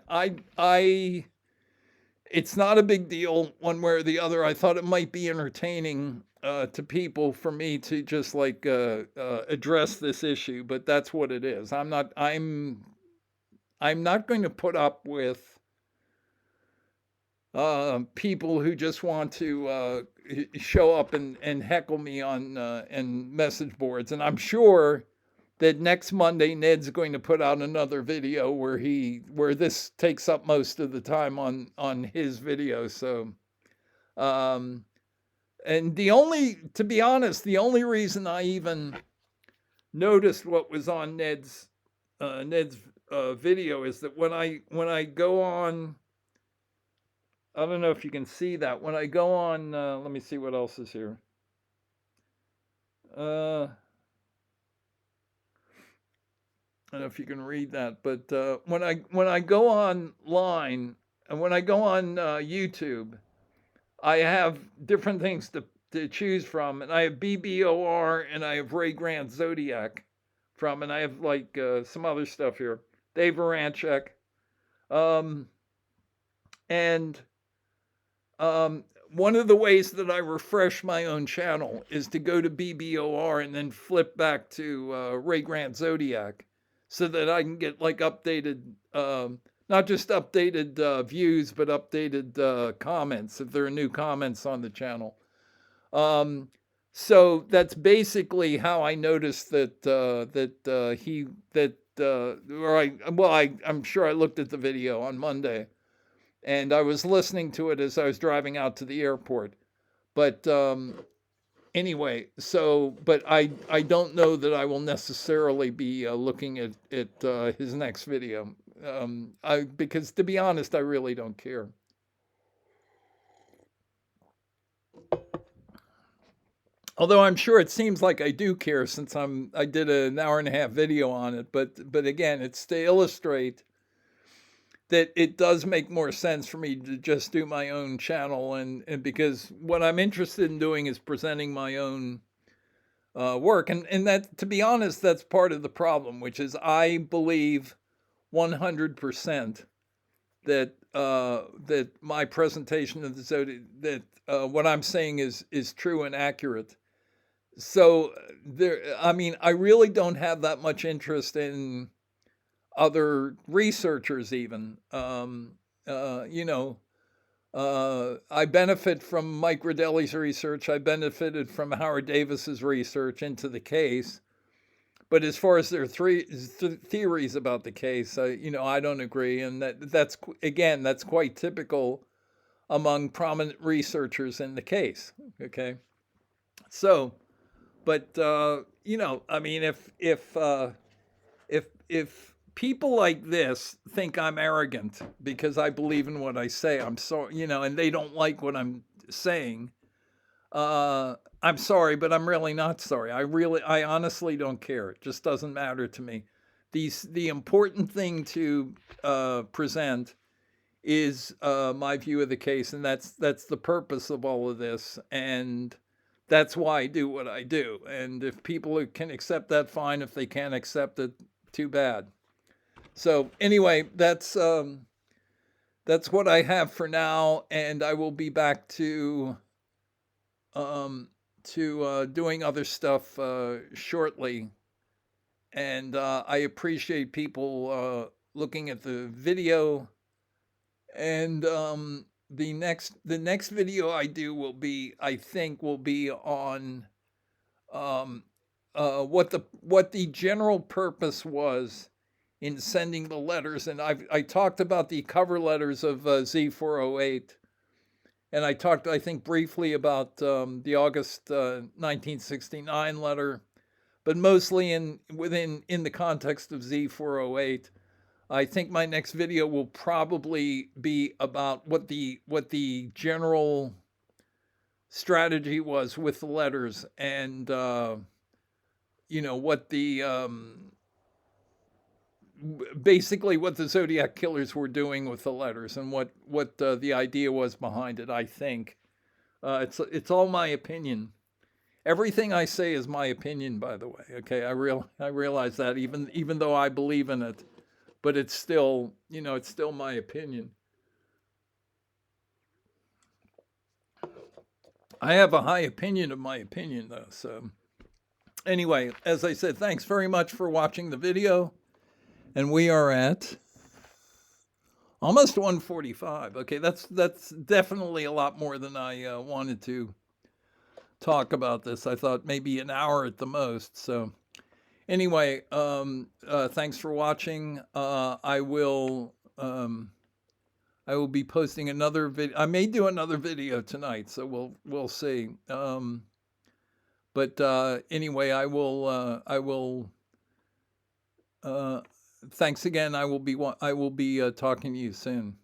it's not a big deal one way or the other. I thought it might be entertaining to people for me to just address this issue, but that's what it is. I'm not going to put up with people who just want to show up and heckle me on and message boards. And I'm sure that next Monday Ned's going to put out another video where this takes up most of the time on his video. So and to be honest, the only reason I even noticed what was on Ned's video is that when I go on, I don't know if you can see that. When I go on, let me see what else is here. I don't know if you can read that, but when I go online and when I go on YouTube, I have different things to choose from, and I have BBOR and I have Ray Grant Zodiac from, and I have some other stuff here. Dave Aranchek, and one of the ways that I refresh my own channel is to go to BBOR and then flip back to Ray Grant Zodiac, so that I can get updated, not just updated views, but updated comments if there are new comments on the channel. So that's basically how I noticed I'm sure I looked at the video on Monday, and I was listening to it as I was driving out to the airport. But anyway, so but I don't know that I will necessarily be looking at his next video. Because to be honest, I really don't care. Although I'm sure it seems like I do care since I did an hour and a half video on it. But again, it's to illustrate that it does make more sense for me to just do my own channel, and because what I'm interested in doing is presenting my own work, and that, to be honest, that's part of the problem, which is I believe 100% that that my presentation of the Zodiac, that what I'm saying is true and accurate. So I mean, I really don't have that much interest in other researchers even. You know, I benefit from Mike Rodelli's research. I benefited from Howard Davis's research into the case. But as far as their theories about the case, you know, I don't agree, and that's again, that's quite typical among prominent researchers in the case. Okay, so, but you know, I mean, if people like this think I'm arrogant because I believe in what I say, I'm sorry, you know, and they don't like what I'm saying, I'm sorry, but I'm really not sorry. I honestly don't care. It just doesn't matter to me. The important thing to present is my view of the case, and that's the purpose of all of this, and that's why I do what I do. And if people can accept that, fine. If they can't accept it, too bad. So anyway, that's what I have for now, and I will be back to doing other stuff shortly. And I appreciate people looking at the video. And the next video I do will be, I think, will be on what the general purpose was in sending the letters. And I talked about the cover letters of Z408. And I talked, I think, briefly about the August 1969 letter, but mostly in the context of Z408. I think my next video will probably be about what the general strategy was with the letters, and you know, what the basically what the Zodiac killers were doing with the letters, and what the idea was behind it. I think it's all my opinion. Everything I say is my opinion, by the way. Okay, I realize that, even though I believe in it, but it's still, you know, it's still my opinion. I have a high opinion of my opinion, though. So anyway, as I said, thanks very much for watching the video. And we are at almost 1:45. Okay, that's definitely a lot more than I wanted to talk about this. I thought maybe an hour at the most. So anyway, thanks for watching. I will be posting another video. I may do another video tonight, so we'll see. But anyway, I will. Thanks again. I will be talking to you soon.